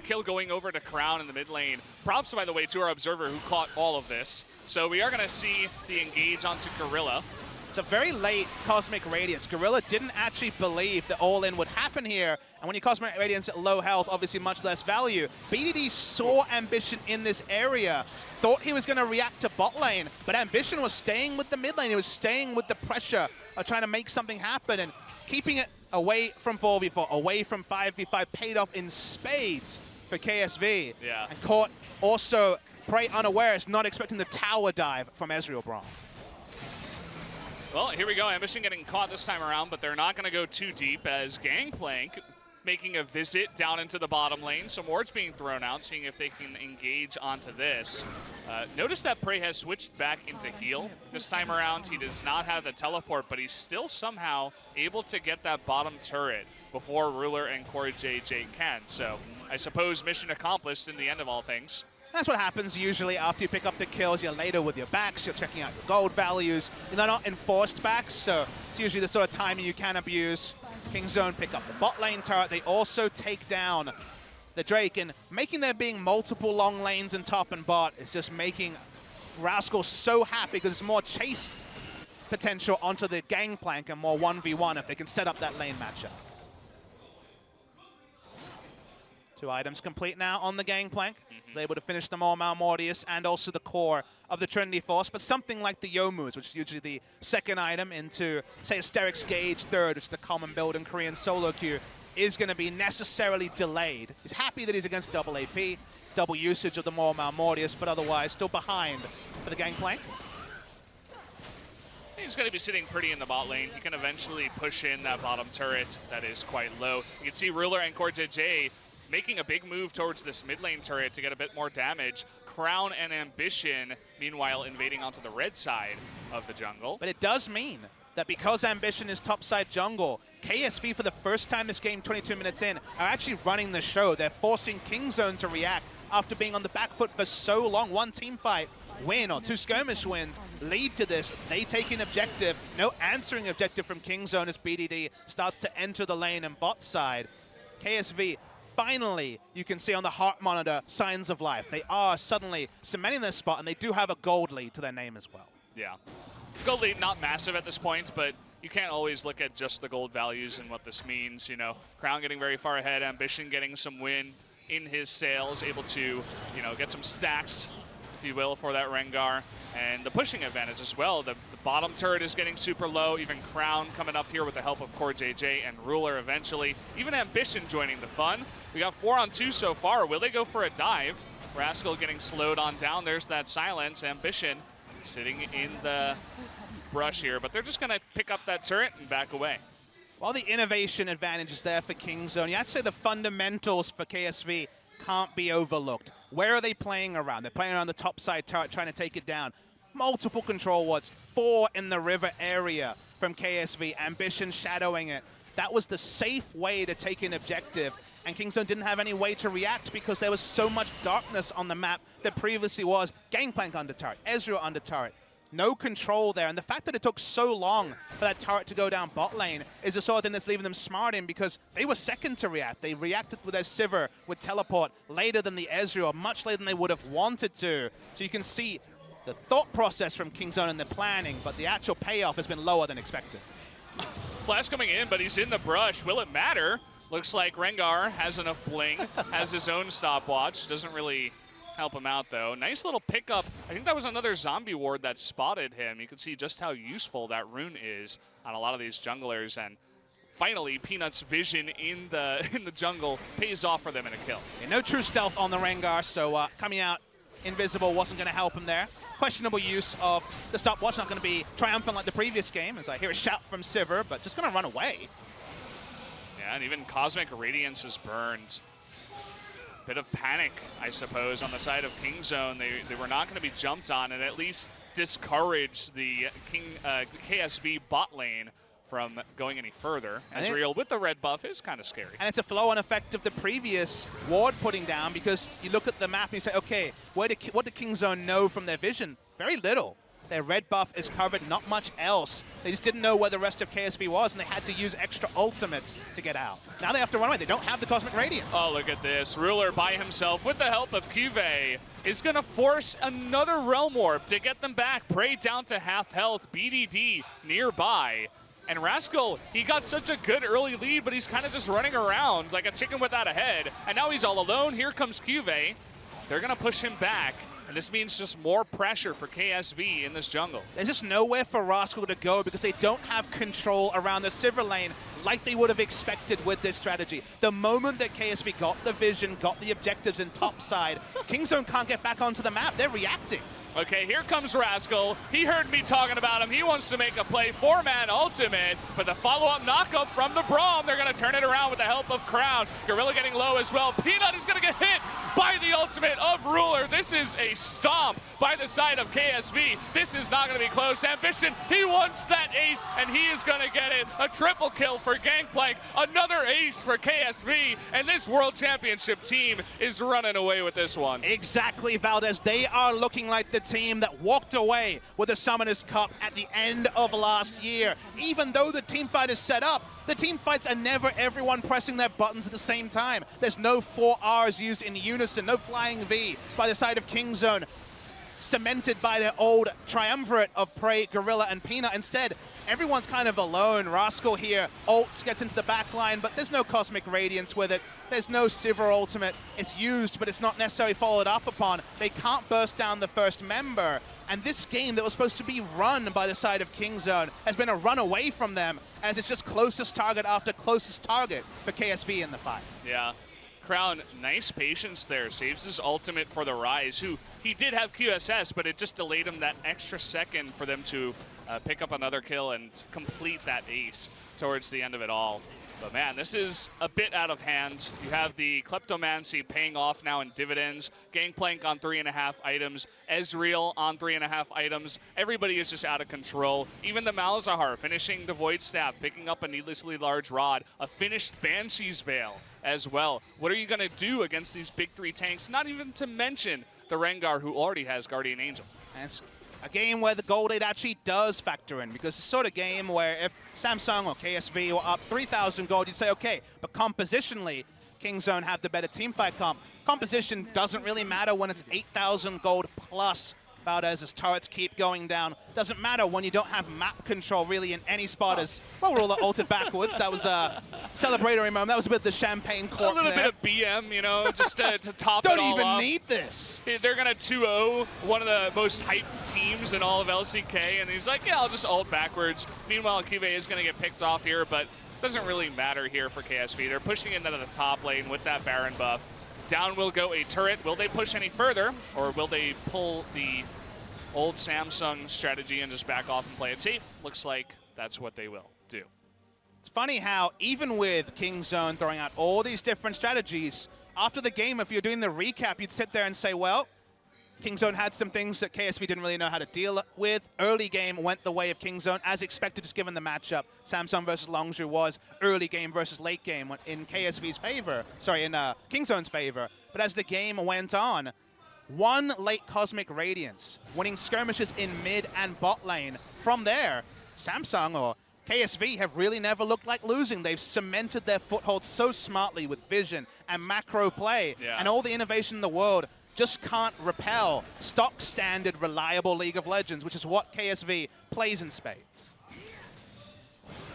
kill going over to Crown in the mid lane. Props, by the way, to our observer who caught all of this. So we are going to see the engage onto Gorilla. It's a very late Cosmic Radiance. Gorilla didn't actually believe that all-in would happen here. And when you Cosmic Radiance at low health, obviously much less value. BDD saw Ambition in this area, thought he was going to react to bot lane, but Ambition was staying with the mid lane. He was staying with the pressure of trying to make something happen, and keeping it away from 4v4, away from 5v5, paid off in spades for KSV. Yeah. And caught also Prey unawares, not expecting the tower dive from Ezreal Braum. Well, here we go. Ambition getting caught this time around, but they're not going to go too deep as Gangplank making a visit down into the bottom lane. Some wards being thrown out, seeing if they can engage onto this. Notice that Prey has switched back into heal. This time around, he does not have the teleport, but he's still somehow able to get that bottom turret before Ruler and CoreJJ can. So I suppose mission accomplished in the end of all things. That's what happens usually after you pick up the kills. You're later with your backs, you're checking out your gold values. They're not enforced backs, so it's usually the sort of timing you can abuse. King Zone pick up the bot lane turret. They also take down the Drake, and making there being multiple long lanes in top and bot is just making Rascal so happy because it's more chase potential onto the Gangplank and more 1v1 if they can set up that lane matchup. 2 items complete now on the Gangplank. They're able to finish them all, Malmortius, and also the core of the Trinity Force, but something like the Youmu's, which is usually the 2nd item into, say, Asterix Gauge 3rd, which is the common build in Korean solo queue, is going to be necessarily delayed. He's happy that he's against double AP, double usage of the more Malmortius, but otherwise still behind for the Gangplank. He's going to be sitting pretty in the bot lane. He can eventually push in that bottom turret that is quite low. You can see Ruler and CoreJJ making a big move towards this mid lane turret to get a bit more damage. Crown and Ambition, meanwhile, invading onto the red side of the jungle. But it does mean that because Ambition is topside jungle, KSV for the first time this game, 22 minutes in, are actually running the show. They're forcing Kingzone to react after being on the back foot for so long. One team fight win or two skirmish wins lead to this. They take an objective. No answering objective from Kingzone as BDD starts to enter the lane and bot side. KSV, finally, you can see on the heart monitor signs of life. They are suddenly cementing their spot, and they do have a gold lead to their name as well. Yeah. Gold lead not massive at this point, but you can't always look at just the gold values and what this means. You know, Crown getting very far ahead, Ambition getting some wind in his sails, able to, you know, get some stacks, if you will, for that Rengar. And the pushing advantage as well. The bottom turret is getting super low. Even Crown coming up here with the help of Core JJ and Ruler eventually. Even Ambition joining the fun. We got 4-on-2 so far. Will they go for a dive? Rascal getting slowed on down. There's that silence. Ambition sitting in the brush here, but they're just going to pick up that turret and back away. While the innovation advantage is there for Kingzone, you have to say the fundamentals for KSV can't be overlooked. Where are they playing around? They're playing around the top side turret, trying to take it down. Multiple control wards, 4 in the river area from KSV. Ambition shadowing it. That was the safe way to take an objective, and Kingzone didn't have any way to react because there was so much darkness on the map that previously was Gangplank under turret, Ezreal under turret. No control there, and the fact that it took so long for that turret to go down bot lane is the sort of thing that's leaving them smarting, because they were second to react. They reacted with their Sivir, with teleport, later than the Ezreal, much later than they would have wanted to. So you can see the thought process from Kingzone and the planning, but the actual payoff has been lower than expected. Flash coming in, but he's in the brush. Will it matter? Looks like Rengar has enough bling, has his own stopwatch, doesn't really help him out, though. Nice little pickup. I think that was another zombie ward that spotted him. You can see just how useful that rune is on a lot of these junglers, and finally Peanut's vision in the jungle pays off for them in a kill. Yeah, no true stealth on the Rengar, so coming out invisible wasn't going to help him there. Questionable use of the stopwatch, not going to be triumphant like the previous game, as I hear a shout from Sivir, but just going to run away. Yeah, and even Cosmic Radiance is burned. Bit of panic, I suppose, on the side of Kingzone. They were not going to be jumped on, and at least discourage the KSV bot lane from going any further. Ezreal with the red buff is kind of scary. And it's a flow-on effect of the previous ward putting down, because you look at the map and you say, okay, what did Kingzone know from their vision? Very little. Their red buff is covered, not much else. They just didn't know where the rest of KSV was, and they had to use extra ultimates to get out. Now they have to run away. They don't have the Cosmic Radiance. Oh, look at this. Ruler by himself with the help of Cuvée is going to force another Realm Warp to get them back. Prey down to half health. BDD nearby. And Rascal, he got such a good early lead, but he's kind of just running around like a chicken without a head. And now he's all alone. Here comes Cuvée. They're going to push him back. And this means just more pressure for KSV in this jungle. There's just nowhere for Rascal to go because they don't have control around the Sivir lane like they would have expected with this strategy. The moment that KSV got the vision, got the objectives in top side, Kingzone can't get back onto the map. They're reacting. Okay, here comes Rascal. He heard me talking about him. He wants to make a play. 4-man ultimate, but the follow-up knockup from the Braum. They're going to turn it around with the help of Crown. Gorilla getting low as well. Peanut is going to get hit by the ultimate of Ruler. This is a stomp by the side of KSV. This is not going to be close. Ambition, he wants that ace, and he is going to get it. A triple kill for Gangplank. Another ace for KSV, and this World Championship team is running away with this one. Exactly, Valdez. They are looking like the team that walked away with the Summoners Cup at the end of last year. Even though the team fight is set up, the team fights are never everyone pressing their buttons at the same time. There's no 4 Rs used in unison, no flying V by the side of Kingzone, cemented by their old triumvirate of Prey, Gorilla, and Peanut. Instead, everyone's kind of alone. Rascal here, ults, gets into the back line, but there's no Cosmic Radiance with it. There's no Sivir ultimate. It's used, but it's not necessarily followed up upon. They can't burst down the first member. And this game that was supposed to be run by the side of Kingzone has been a run away from them, as it's just closest target after closest target for KSV in the fight. Yeah. Crown, nice patience there. Saves his ultimate for the Rise, who he did have QSS, but it just delayed him that extra second for them to pick up another kill and complete that ace towards the end of it all. But man, this is a bit out of hand. You have the Kleptomancy paying off now in dividends. Gangplank on 3.5 items. Ezreal on 3.5 items. Everybody is just out of control. Even the Malzahar finishing the Void Staff, picking up a needlessly large rod. A finished Banshee's Veil as well. What are you going to do against these big 3 tanks? Not even to mention the Rengar, who already has Guardian Angel. And it's a game where the gold lead actually does factor in, because it's sort of game where if Samsung or KSV were up 3,000 gold, you'd say, okay, but compositionally, Kingzone have the better teamfight comp. Composition doesn't really matter when it's 8,000 gold plus. Valdez's turrets keep going down. Doesn't matter when you don't have map control really in any spot. As well, we're all ulted backwards. That was a celebratory moment. That was a bit of the champagne cork. A little there. bit of BM, you know, just to top it all Don't even off. need this. They're going to 2-0 one of the most hyped teams in all of LCK, and he's like, yeah, I'll just ult backwards. Meanwhile, Cube is going to get picked off here, but doesn't really matter here for KSV. They're pushing into the top lane with that Baron buff. Down will go a turret. Will they push any further, or will they pull the old Samsung strategy and just back off and play it safe? Looks like that's what they will do. It's funny how even with Kingzone throwing out all these different strategies, after the game, if you're doing the recap, you'd sit there and say, well, Kingzone had some things that KSV didn't really know how to deal with. Early game went the way of Kingzone, as expected, just given the matchup. Samsung versus Longzhu was early game versus late game in KSV's favor. Sorry, in Kingzone's favor. But as the game went on, one late Cosmic Radiance, winning skirmishes in mid and bot lane. From there, Samsung or KSV have really never looked like losing. They've cemented their foothold so smartly with vision and macro play and all the innovation in the world. Just can't repel stock standard reliable League of Legends, which is what KSV plays in spades.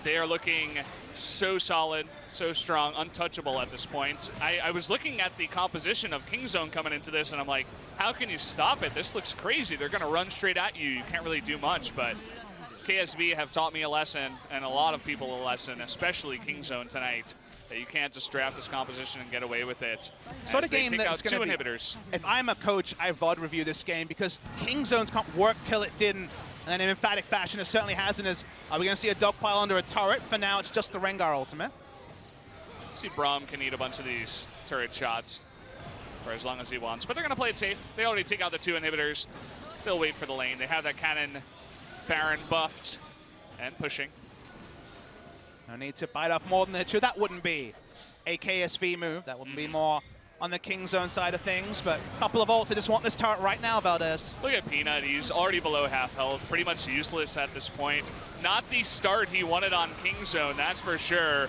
They are looking so solid, so strong, untouchable at this point. I was looking at the composition of Kingzone coming into this, and I'm like, how can you stop it? This looks crazy. They're going to run straight at you. You can't really do much, but KSV have taught me a lesson, and a lot of people a lesson, especially Kingzone tonight, that you can't just draft this composition and get away with it. Sort of game that's going to be, inhibitors. If I'm a coach, I VOD review this game because Kingzone's can't work till it didn't. And then in emphatic fashion, it certainly hasn't. Are we going to see a dogpile under a turret? For now, it's just the Rengar ultimate. See, Braum can eat a bunch of these turret shots for as long as he wants. But they're going to play it safe. They already take out the 2 inhibitors. They'll wait for the lane. They have that cannon Baron buffed and pushing. No need to bite off more than the 2. That wouldn't be a KSV move. That wouldn't be more on the Kingzone side of things, but a couple of ults. I just want this turret right now, Valdez. Look at Peanut. He's already below half health, pretty much useless at this point. Not the start he wanted on Kingzone, that's for sure.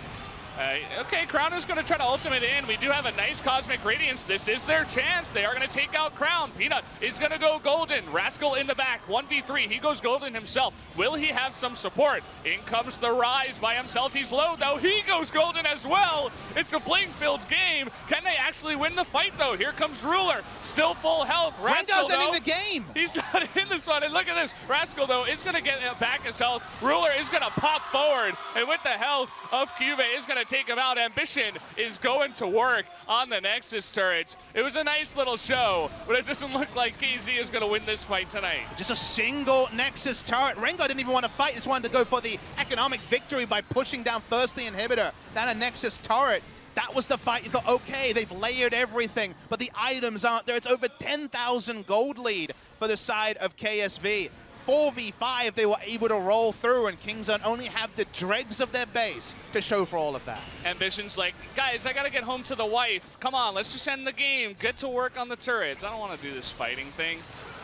Okay, Crown is going to try to ultimate in. We do have a nice Cosmic Radiance. This is their chance. They are going to take out Crown. Peanut is going to go golden. Rascal in the back, 1v3. He goes golden himself. Will he have some support? In comes the Rise by himself. He's low, though. He goes golden as well. It's a Blink-filled game. Can they actually win the fight, though? Here comes Ruler. Still full health. Rascal, Rengar's ending the game. He's not in this one. And look at this. Rascal, though, is going to get back his health. Ruler is going to pop forward. And with the health of Cube, is going to take him out. Ambition is going to work on the Nexus turrets. It was a nice little show, but it doesn't look like KZ is going to win this fight tonight. Just a single Nexus turret. Rengar didn't even want to fight. Just wanted to go for the economic victory by pushing down first the inhibitor, then a Nexus turret. That was the fight. You thought, okay, they've layered everything, but the items aren't there. It's over 10,000 gold lead for the side of KSV. 4v5 they were able to roll through, and Kingzone only have the dregs of their base to show for all of that. Ambition's like, guys, I gotta get home to the wife. Come on, let's just end the game. Get to work on the turrets. I don't want to do this fighting thing.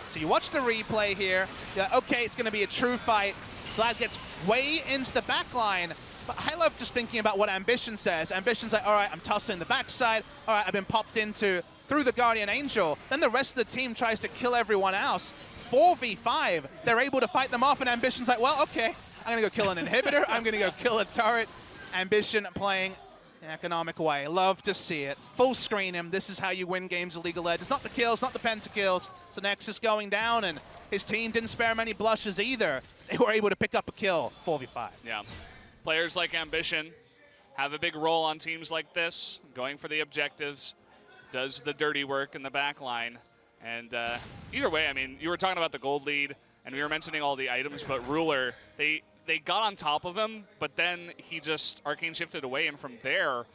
So you watch the replay here. You're like, okay, it's going to be a true fight. Vlad gets way into the back line. But I love just thinking about what Ambition says. Ambition's like, all right, I'm tussling the backside. All right, I've been popped into through the Guardian Angel. Then the rest of the team tries to kill everyone else. 4v5, they're able to fight them off, and Ambition's like, well, okay, I'm going to go kill an inhibitor. I'm going to go kill a turret. Ambition playing an economic way. Love to see it. Full screen him. This is how you win games of League of Legends. Not the kills, not the pentakills. So Nexus going down, and his team didn't spare him any blushes either. They were able to pick up a kill, 4v5. Yeah. Players like Ambition have a big role on teams like this, going for the objectives, does the dirty work in the back line. And either way, I mean, you were talking about the gold lead, and we were mentioning all the items, but Ruler, they they got on top of him, but then he just Arcane shifted away, and from there,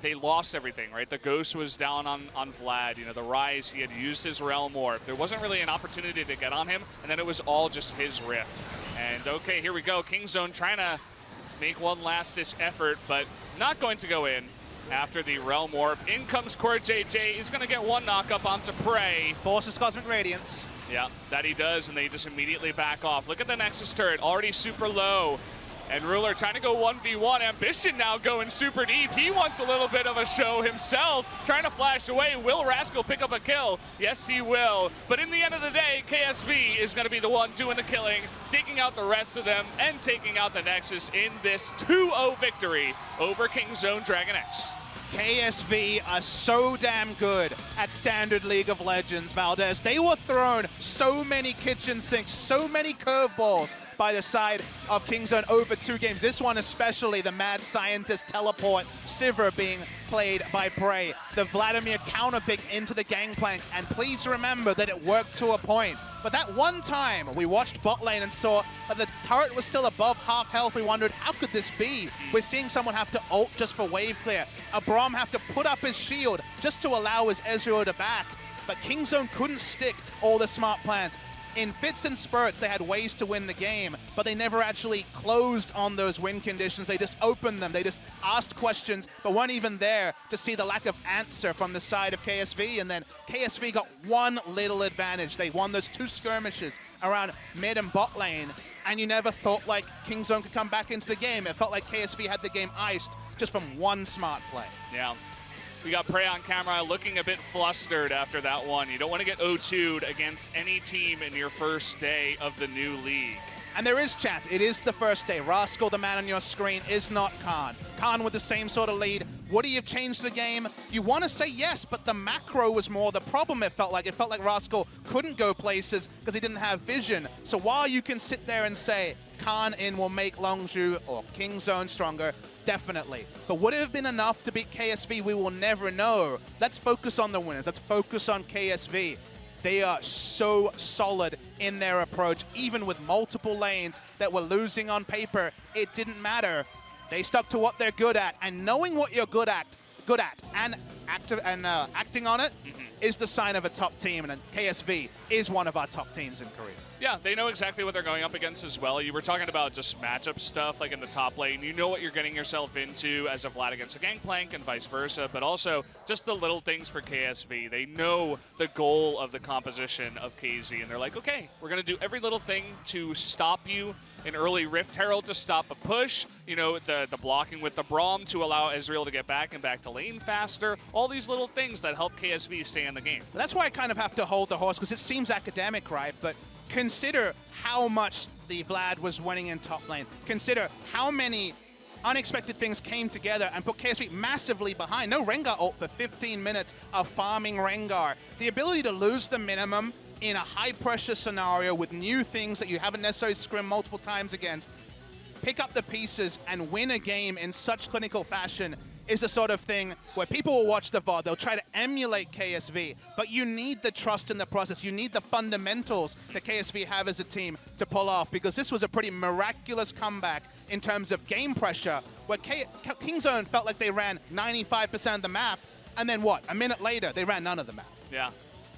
they lost everything, right? The Ghost was down on Vlad. You know, the Rise, he had used his Realm Orb. There wasn't really an opportunity to get on him, and then it was all just his Rift. And okay, here we go. Kingzone trying to make one last-ditch effort, but not going to go in after the Realm Orb. In comes Core JJ. He's going to get one knock-up onto Prey. Forces Cosmic Radiance. Yeah, that he does, and they just immediately back off. Look at the Nexus turret, already super low. And Ruler trying to go 1v1. Ambition now going super deep. He wants a little bit of a show himself, trying to flash away. Will Rascal pick up a kill? Yes, he will. But in the end of the day, KSV is going to be the one doing the killing, taking out the rest of them, and taking out the Nexus in this 2-0 victory over Kingzone DragonX. KSV are so damn good at Standard League of Legends, Valdez. They were thrown so many kitchen sinks, so many curveballs by the side of Kingzone over 2 games. This one especially, the Mad Scientist teleport, Sivir being played by Prey. The Vladimir counterpick into the Gangplank, and please remember that it worked to a point. But that one time we watched bot lane and saw that the turret was still above half health, we wondered, how could this be? We're seeing someone have to ult just for wave clear. A Braum have to put up his shield just to allow his Ezreal to back. But Kingzone couldn't stick all the smart plans. In fits and spurts, they had ways to win the game, but they never actually closed on those win conditions. They just opened them. They just asked questions, but weren't even there to see the lack of answer from the side of KSV. And then KSV got one little advantage. They won those 2 skirmishes around mid and bot lane, and you never thought like Kingzone could come back into the game. It felt like KSV had the game iced just from one smart play. Yeah. We got Prey on camera looking a bit flustered after that one. You don't want to get 0-2'd against any team in your first day of the new league. And there is chance. It is the first day. Rascal, the man on your screen, is not Khan. Khan with the same sort of lead. Would he have changed the game? You want to say yes, but the macro was more the problem, it felt like. It felt like Rascal couldn't go places because he didn't have vision. So while you can sit there and say Khan in will make Longzhu or Kingzone stronger, definitely. But would it have been enough to beat KSV? We will never know. Let's focus on the winners. Let's focus on KSV. They are so solid in their approach, even with multiple lanes that were losing on paper. It didn't matter. They stuck to what they're good at, and knowing what you're good at, and acting on it is the sign of a top team, and KSV is one of our top teams in Korea. Yeah, they know exactly what they're going up against as well. You were talking about just matchup stuff, like in the top lane. You know what you're getting yourself into as a Vlad against a Gangplank and vice versa, but also just the little things for KSV. They know the goal of the composition of KZ, and they're like, okay, we're going to do every little thing to stop you. An early Rift Herald to stop a push, you know, the blocking with the Braum to allow Ezreal to get back and back to lane faster. All these little things that help KSV stay in the game. That's why I kind of have to hold the horse, because it seems academic, right? But consider how much the Vlad was winning in top lane. Consider how many unexpected things came together and put KSV massively behind. No Rengar ult for 15 minutes of farming Rengar. The ability to lose the minimum in a high-pressure scenario with new things that you haven't necessarily scrimmed multiple times against, pick up the pieces and win a game in such clinical fashion is the sort of thing where people will watch the VOD, they'll try to emulate KSV, but you need the trust in the process. You need the fundamentals that KSV have as a team to pull off, because this was a pretty miraculous comeback in terms of game pressure, where Kingzone felt like they ran 95% of the map, and then what? A minute later, they ran none of the map. Yeah.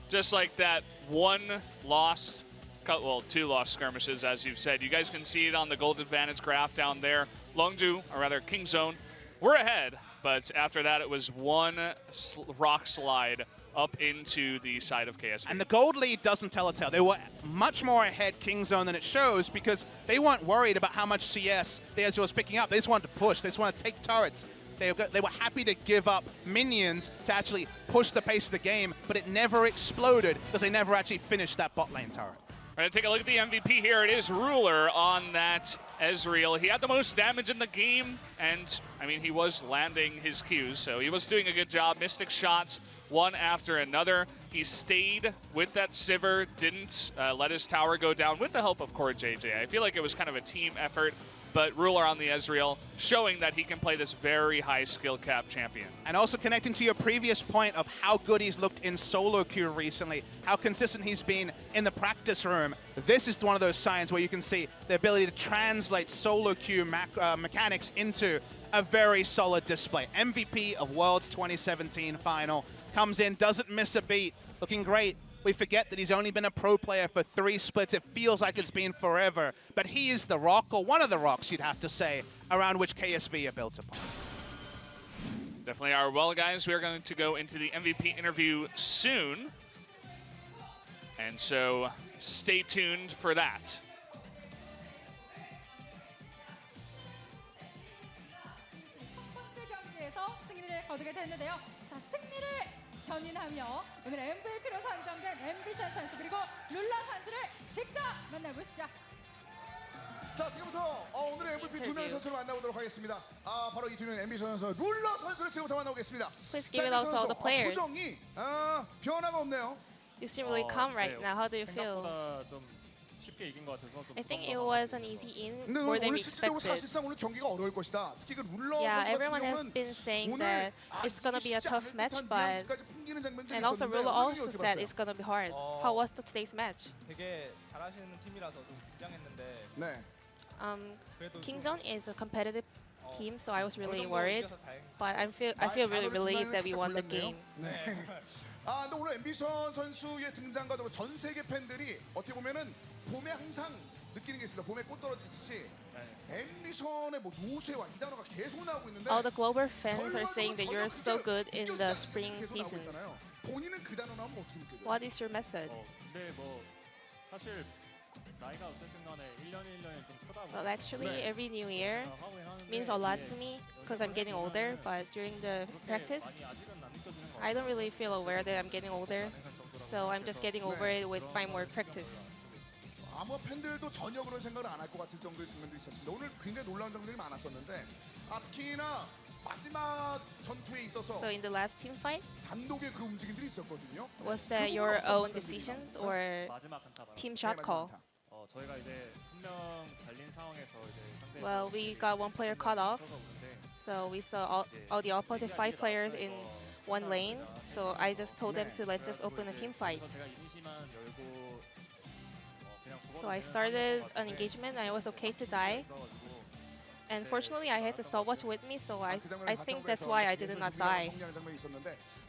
Just like that one lost, well, 2 lost skirmishes, as you've said. You guys can see it on the gold advantage graph down there. Longzhu, or rather Kingzone, we're ahead, but after that it was one rock slide up into the side of KSV. And the gold lead doesn't tell a tale. They were much more ahead Kingzone than it shows, because they weren't worried about how much CS the Ezreal was picking up. They just wanted to push. They just wanted to take turrets. They were happy to give up minions to actually push the pace of the game, but it never exploded because they never actually finished that bot lane turret. We're going to take a look at the MVP here. It is Ruler on that Ezreal. He had the most damage in the game, and, I mean, he was landing his Qs, so he was doing a good job. Mystic shots, one after another. He stayed with that Sivir, didn't let his tower go down with the help of Core JJ. I feel like it was kind of a team effort. but Ruler on the Ezreal, showing that he can play this very high skill cap champion. And also connecting to your previous point of how good he's looked in solo queue recently, how consistent he's been in the practice room. This is one of those signs where you can see the ability to translate solo queue mechanics into a very solid display. MVP of Worlds 2017 final. Comes in, doesn't miss a beat, looking great. We forget that he's only been a pro player for 3 splits. It feels like it's been forever. But he is the rock, or one of the rocks, you'd have to say, around which KSV are built upon. Definitely are. Well, guys, we are going to go into the MVP interview soon. And so stay tuned for that. 거두게 됐는데요. 자, 승리를 견인하며 오늘 MVP로 선정된 앰비션 선수 그리고 룰라 선수를 직접 만나보시죠. 자, 지금부터 오늘의 MVP 두 명의 선수를 만나보도록 하겠습니다. 바로 이 두 명의 앰비션 선수, 룰러 선수를 지금부터 만나보겠습니다. Please give it out to all the players. 표정이 변화가 없네요. You seem really calm right now. How do you feel? I think it was an easy in, 근데 more than 오늘 we 실제로 expected. 사실상 오늘 경기가 어려울 것이다. 특히 그 룰러 Yeah, 선수 everyone 같은 has 경우는 been saying 오늘 that it's gonna be a tough match, but 풍기는 장면들이 and also 있었는데 Ruler 오늘 also 어떻게 said 봤어요? it's gonna be hard. How was today's match? 되게 잘하시는 팀이라서 좀 긴장했는데 네. Kingzone is a competitive team, so I was really 어느 정도 worried. 이겨서 다행이고. But I feel really relieved that we won the game. 네. 근데 오늘 앰비션 선수의 등장과 더불어 전 세계 팬들이 어떻게 보면은 봄에 항상 느끼는 게 있습니다. 봄에 꽃 떨어지듯이 앰비션의 뭐 노쇠화 이 단어가 계속 나오고 있는데 All the global fans are saying that you're so good in the spring season. 본인은 그 단어 나오면 어떻게 느껴요? What is your method? 근데 뭐 사실 나이가 어쨌든 간에 1년에 좀 크다 보니까 Well, actually, every new year means a lot to me because I'm getting older. But during the practice, I don't really feel aware that I'm getting older. So I'm just getting over it with my more practice. 아마 팬들도 전혀 그런 생각을 안 할 것 같은 정도의 장면들이 있었습니다. 오늘 굉장히 놀라운 장면들이 많았었는데 특히나 마지막 전투에 있어서 So in the last team fight, 단독의 그 움직임들이 있었거든요. was that your own decisions or 마지막 한타 말하는 team shot call? 저희가 이제 한 명 달린 상황에서 이제 상대 Well, we got one player cut off, so we saw all the opposite 5 players in one lane. So I just told them to let's just open a team fight. 제가 이니시만 열고 그냥 So I started an engagement. I was okay to die. And fortunately, I had the Soulwatch with me, so I think that's why I did not die.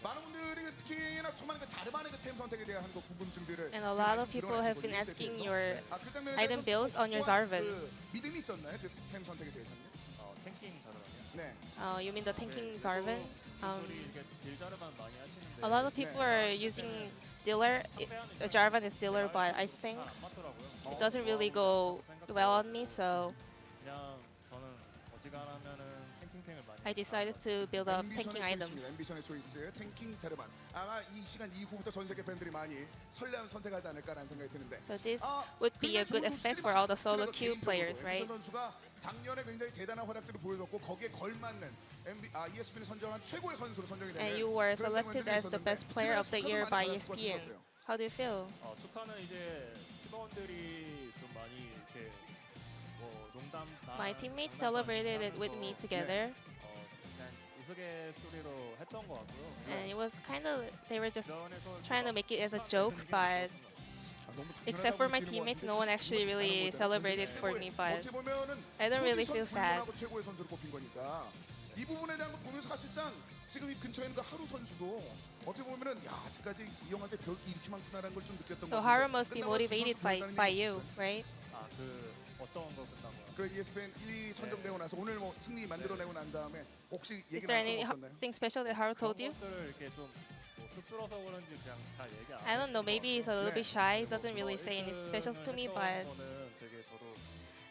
많은 분들이 특히나 초반에 그 자르반의 그 템 선택에 대한 그 궁금증들을 And a lot of people have been asking your item builds on your Zarvan. 믿음이 있었나요? 그 템 선택에 대해서는? 탱킹 자르반이요. 네. You mean the tanking Zarvan? 분들이 이게 딜 자르반 많이 하시는데 A lot of people are using dealer. Jarvan is dealer, but I think 안 맞더라고요. it doesn't really go well on me. So 그냥 저는 어지간하면은 탱킹템을 많이 I decided to build up tanking items. 앰비션의 초이스, 탱킹 자르반. 아마 이 시간 이후부터 전 세계 팬들이 많이 설레하면 선택하지 않을까라는 생각이 드는데. So this would be a good effect for all the solo queue players, right? 선수가 작년에 굉장히 대단한 활약들을 보여줬고 거기에 걸맞는 ESPN이 선정한 최고의 선수로 선정이 되는. And you were selected as the best player of the year by ESPN. How do you feel? 축하는 이제 팀원들이 좀 많이 이렇게 뭐 농담 My teammates celebrated it with me together, 그냥 우스갯소리로 했던 것 같고요. and it was kind of they were just 주변에서 trying to make it as a joke, but except for my teammates, no one actually really celebrated for me. But I don't really feel sad. 최고의 선수로 꼽힌 거니까 이 부분에 대한 거 보면 사실상 지금 이 근처에 있는 그 하루 선수도 어떻게 보면은 야 아직까지 이 형한테 별게 이렇게 많구나라는 걸 좀 느꼈던 거 So Haru must be motivated by you, right? 그 어떤 거 끝나고요? 그 ESPN 1위 선정되고 나서 오늘 뭐 승리 만들어내고 난 다음에 혹시 Is 얘기 there 나왔던 거 없었나요? anything special that Haru told you? 것들을 이렇게 좀뭐 쑥스러워서 그런지 그냥 잘 얘기 안 I don't know. Maybe he's a little bit shy. Doesn't really say any special to me, but 되게 저도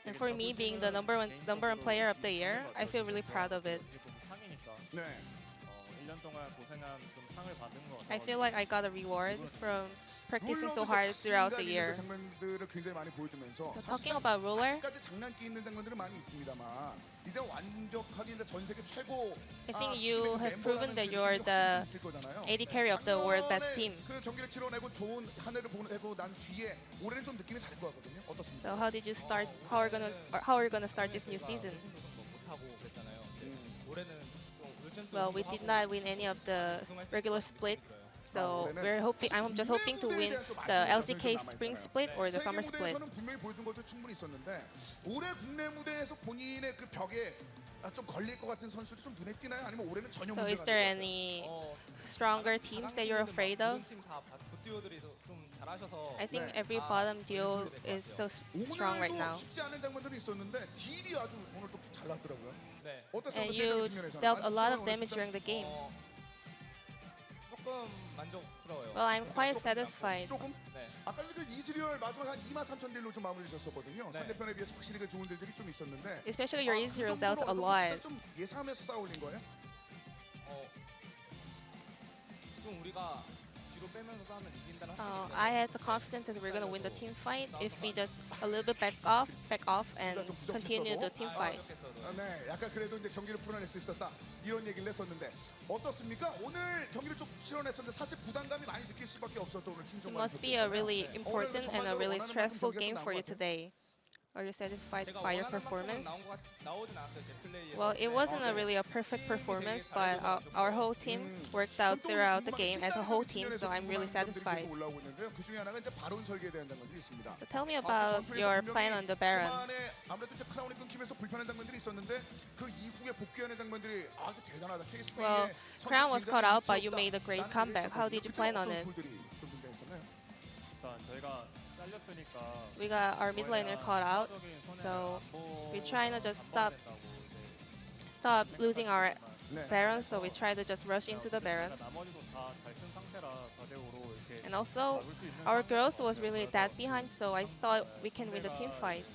and for me being the number one player of the year, I feel really proud of it. 상이니까 네. 1년 동안 고생한 좀 상을 받은 거 I feel like I got a reward from practicing so hard throughout the year. 장면들을 굉장히 많이 보여주면서 So talking about ruler, 아직까지 장난기 있는 장면들은 많이 있습니다만 이제 완벽하게 이제 전 세계 최고 I think you have proven that you're the AD carry of the world best team. 그 경기를 치러내고 좋은 한 해를 보내고 난 뒤에 올해는 좀 느낌이 다를 것 같거든요. 어떻습니까? So how did you start? How are you gonna start this new season? 못하고 그랬잖아요. 올해는 좀 요즘 Well, we did not win any of the regular split. So we're hoping. I'm just hoping to win the LCK spring split or the summer split. 세계 무대에서는 분명히 보여준 것도 충분히 있었는데 올해 국내 무대에서 본인의 그 벽에 좀 걸릴 것 같은 선수들이 좀 눈에 띄나요? 아니면 올해는 전혀 So 문제가 is there 안 돼요? any stronger teams that you're afraid of? 팀다 듀오들이 좀 잘하셔서 I think every bottom duo is so strong right 오늘도 now. 쉽지 않은 장면들이 있었는데 딜이 아주 오늘 또 잘 났더라고요. 네. 어땠어요? And 어떤 you 측면에서는? dealt a lot 아니, of damage 진짜 during the game. 조금 만족스러워요. Well, I'm quite satisfied. 조금 네. 아까 그 이즈리얼 마지막 한 23,000 딜로 좀 마무리 지었었거든요. 네. 상대편에 비해서 확실히 그 좋은 딜들이 좀 있었는데 Especially your 그 Israel 정도로 dealt a 어떤 lot. 진짜 좀 예상하면서 싸울린 거예요? 좀 우리가 뒤로 빼면서 싸우면 이긴다는 I had the confidence that we're gonna win the team fight if we just a little bit back off, and continue the team fight. 네, 약간 그래도 이제 경기를 풀어낼 수 있었다 이런 얘기를 했었는데 어떻습니까? 오늘 경기를 쭉 치러냈었는데 사실 부담감이 많이 느낄 수밖에 없었던 오늘 It 킹정만 must be a really important and a really stressful game for you today. Are you satisfied by your performance? 나오진 않았어요. 제 플레이에서. Well, it wasn't really a perfect performance, but our whole team worked out throughout the game as a whole team, so I'm really satisfied. 올라오고 있는데요. 그 중에 하나가 이제 바론 설계에 대한 장면들이 있습니다. So tell me about your plan on the Baron. 초반에 아무래도 이제 크라운이 끊기면서 불편한 장면들이 있었는데 그 이후에 복귀하는 장면들이 아주 대단하다. KSV의 Well, Crown was cut out, but you made a great comeback. How did you plan on it? 일단 저희가 잘렸으니까 We got our mid laner caught out, so we try to just stop losing our Baron, so we try to just rush into the Baron. 나머지도 다 잘 큰 상태라 4대5로 이렇게 And also, our girls was really that behind, so I thought we can win the team fight.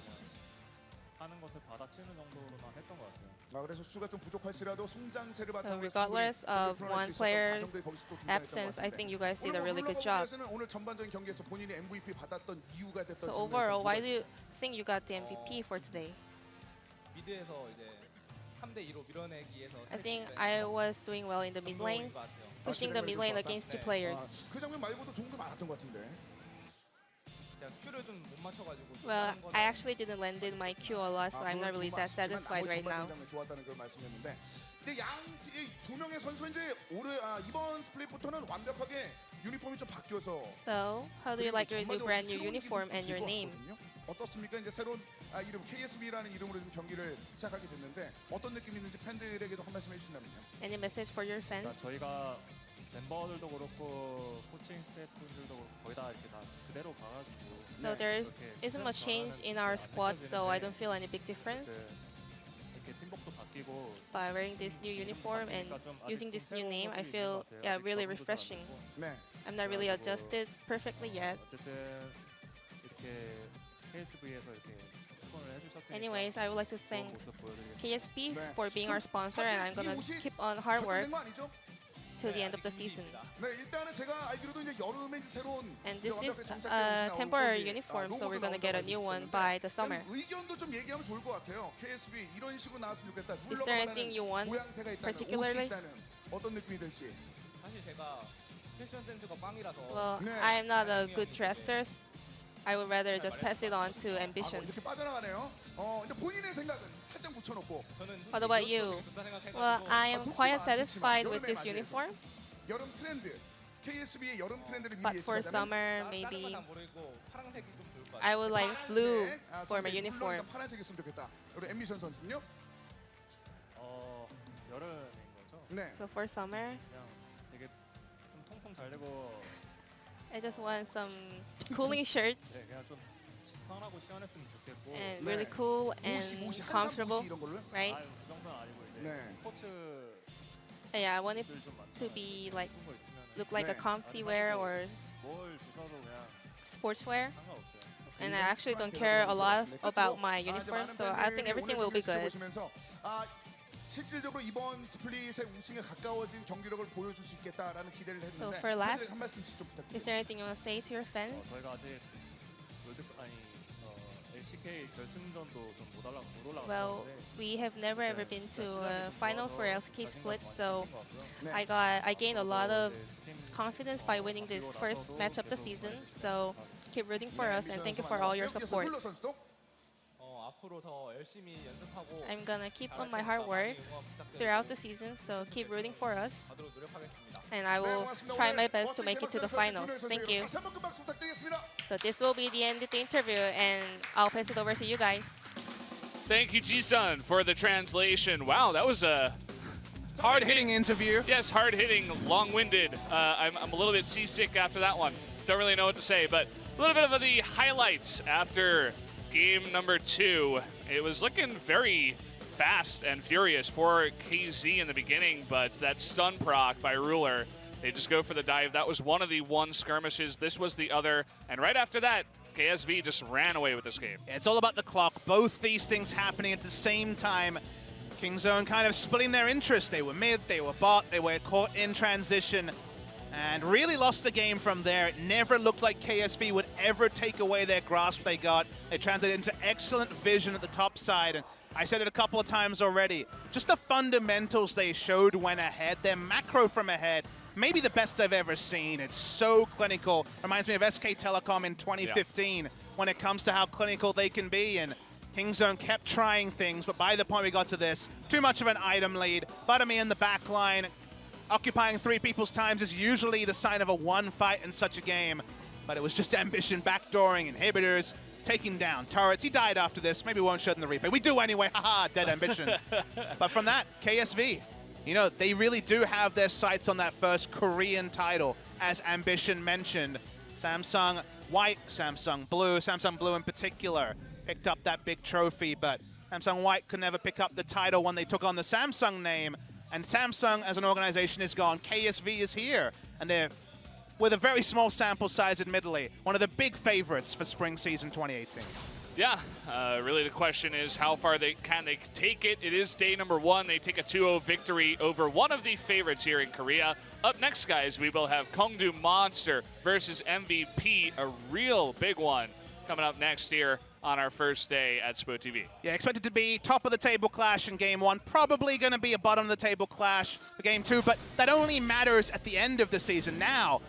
하는 것을 받아치는 정도로만 했던 것 같아요. 그래서 수가 좀 부족할지라도 성장세를 So 바탕으로 regardless of one player's absence, I think you guys did a really good job. 오늘 전반적인 경기에서 본인이 MVP 받았던 이유가 됐던 So overall, why do you think you got the MVP for today? 미드에서 이제 3대 2로 밀어내기 위해서 I think I was doing well in the mid lane, pushing the mid lane against two players. 그 장면 말고도 좋은 거 많았던 것 같은데. 제가 큐를 좀 못 맞춰가지고. Well, I actually didn't land in my Q a lot, so I'm not really that satisfied right now. 좋았다는 걸 말씀했는데, 이제 양두 명의 선수 이제 올해 이번 스플릿부터는 완벽하게 유니폼이 좀 바뀌어서. So, how do you like your new brand new uniform and your name? 어떻습니까? 이제 새로운 이름 KSV라는 이름으로 좀 경기를 시작하게 됐는데 어떤 느낌이 있는지 팬들에게도 한 말씀 해주신다면요. Any message for your fans? 그러니까 저희가 멤버들도 그렇고 코칭 스태프분들도 그렇고 거의 다 이렇게 다 그대로 가가지고 So there isn't much change in our squad, so I don't feel any big difference. 이렇게 팀복도 바뀌고 By wearing this new uniform and using this new name, I feel really refreshing. 네. I'm not really adjusted perfectly yet. 어쨌든 이렇게 KSV에서 이렇게 후원을 해주셨으니까 Anyways, I would like to thank 모습 보여드리겠습니다. KSP for being our sponsor, and I'm gonna keep on hard work 거 아니죠? till the end of the season. 네, 일단은 제가 알기로도 이제 여름에 새로운 And this is a temporary uniform, so we're gonna get a new one by the summer. 의견도 좀 얘기하면 좋을 것 같아요. KSV 이런 식으로 나왔으면 좋겠다. Is there anything you want 모양새가 있다는, particularly? 옷이 있다는 어떤 느낌이 들지? 사실 제가 패션 센스가 빵이라서. Well, I am not a good dresser. I would rather just pass it on to ambition. 이렇게 빠져나가네요. 이제 본인의 생각은 살짝 붙여놓고. What about you? Well, I am quite satisfied with this uniform, 여름 트렌드, KSV의 여름 트렌드를 미리 but for 예측하자면 summer, maybe 모르겠고 파란색이 좀 좋을 것 같아요. I would like blue 파란색, for my 물론 uniform. 일단 파란색이 있으면 좋겠다. 우리 앰비션 선수는요? 여름인 거죠? 네. So for summer, 그냥 되게 좀 통풍 잘 되고 I just want some cooling shirts 네, 그냥 좀 시원하고 시원했으면 좋겠고 and really cool and 무시, comfortable, 이런 걸로요? right? 그 정도는 아니고 이제 네. 스포츠들 Yeah, I want it 좀 많잖아요. to be like 예쁜 거 있으면 look like a 네. comfy wear or 뭘 주셔도 그냥 sportswear. 상관없어요. And I actually don't care a lot about my uniform, so I think everything will be good. 실질적으로 이번 스플릿의 우승에 가까워진 경기력을 보여줄 수 있겠다라는 기대를 So 했는데 for last, 한 말씀씩 좀 is 부탁드립니다. there anything you want to say to your fans? 저희가 아직 LCK 결승전도 좀 못 Well, 올라갔는데 we have never ever been to finals for LCK split, so 네. I gained a lot of confidence by winning this first match of the season. So keep rooting for us and thank you for all your support. 룰러 선수도 앞으로 더 열심히 연습하고 I'm gonna keep on my hard work throughout the season, so keep rooting for us, 하도록 노력하겠습니다. and I will try my best to make it to the finals. Thank you. 다시 한번 큰 박수 부탁드리겠습니다. So this will be the end of the interview, and I'll pass it over to you guys. Thank you, Ji-sun, for the translation. Wow, that was a Hard-hitting interview. yes, hard-hitting, long-winded. I'm a little bit seasick after that one. Don't really know what to say, but a little bit of the highlights after game number 2. It was looking very fast and furious for KZ in the beginning, but that stun proc by Ruler, they just go for the dive. That was one of the skirmishes. This was the other. And right after that, KSV just ran away with this game. It's all about the clock. Both these things happening at the same time. Kingzone kind of splitting their interest. They were mid, they were bot, they were caught in transition, and really lost the game from there. It never looked like KSV would ever take away their grasp they got. They translated into excellent vision at the top side, and I said it a couple of times already. Just the fundamentals they showed when ahead, their macro from ahead, maybe the best I've ever seen. It's so clinical. Reminds me of SK Telecom in 2015 when it comes to how clinical they can be, and Kingzone kept trying things, but by the point we got to this, too much of an item lead. Vladimir in the back line, occupying 3 people's times is usually the sign of a one fight in such a game, but it was just ambition, backdooring, inhibitors, taking down turrets. He died after this. Maybe we won't show it in the replay. We do anyway. Haha, dead ambition. But from that, KSV, you know, they really do have their sights on that first Korean title, as Ambition mentioned. Samsung White, Samsung Blue in particular, picked up that big trophy, but Samsung White could never pick up the title when they took on the Samsung name. And Samsung as an organization is gone. KSV is here, and they're, with a very small sample size admittedly, one of the big favorites for spring season 2018. Yeah, really the question is how far can they take it. It is day number 1. They take a 2-0 victory over one of the favorites here in Korea. Up next, guys, we will have Kongdu Monster versus MVP, a real big one coming up next here on our first day at Spo TV. Yeah, expected to be top of the table clash in game 1. Probably going to be a bottom of the table clash for game 2, but that only matters at the end of the season. Now,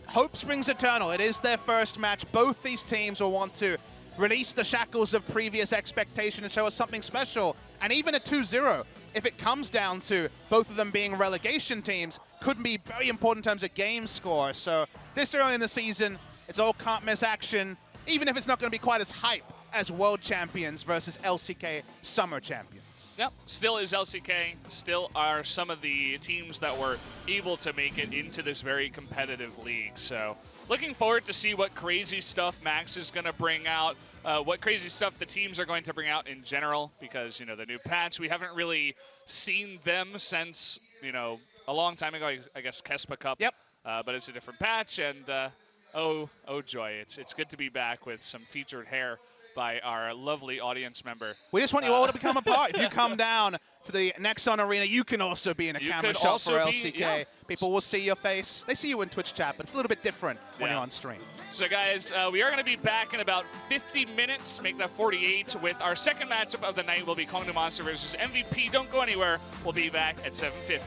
hope springs eternal. It is their first match. Both these teams will want to release the shackles of previous expectation and show us something special. And even a 2-0, if it comes down to both of them being relegation teams, could be very important in terms of game score. So this early in the season, it's all can't miss action, even if it's not going to be quite as hype as world champions versus LCK summer champions. Yep, still is LCK, still are some of the teams that were able to make it into this very competitive league. So looking forward to see what crazy stuff Max is going to bring out, what crazy stuff the teams are going to bring out in general, because, you know, the new patch, we haven't really seen them since, you know, a long time ago, I guess Kespa Cup. Yep. But it's a different patch, and oh joy, it's good to be back with some featured hair by our lovely audience member. We just want you all to become a part. If you come down to the Nexon Arena, you can also be in a camera shot for LCK. Yeah. People will see your face. They see you in Twitch chat, but it's a little bit different when you're on stream. So guys, we are going to be back in about 50 minutes, make that 48, with our second matchup of the night will be Kongdu Monster versus MVP. Don't go anywhere. We'll be back at 7:50.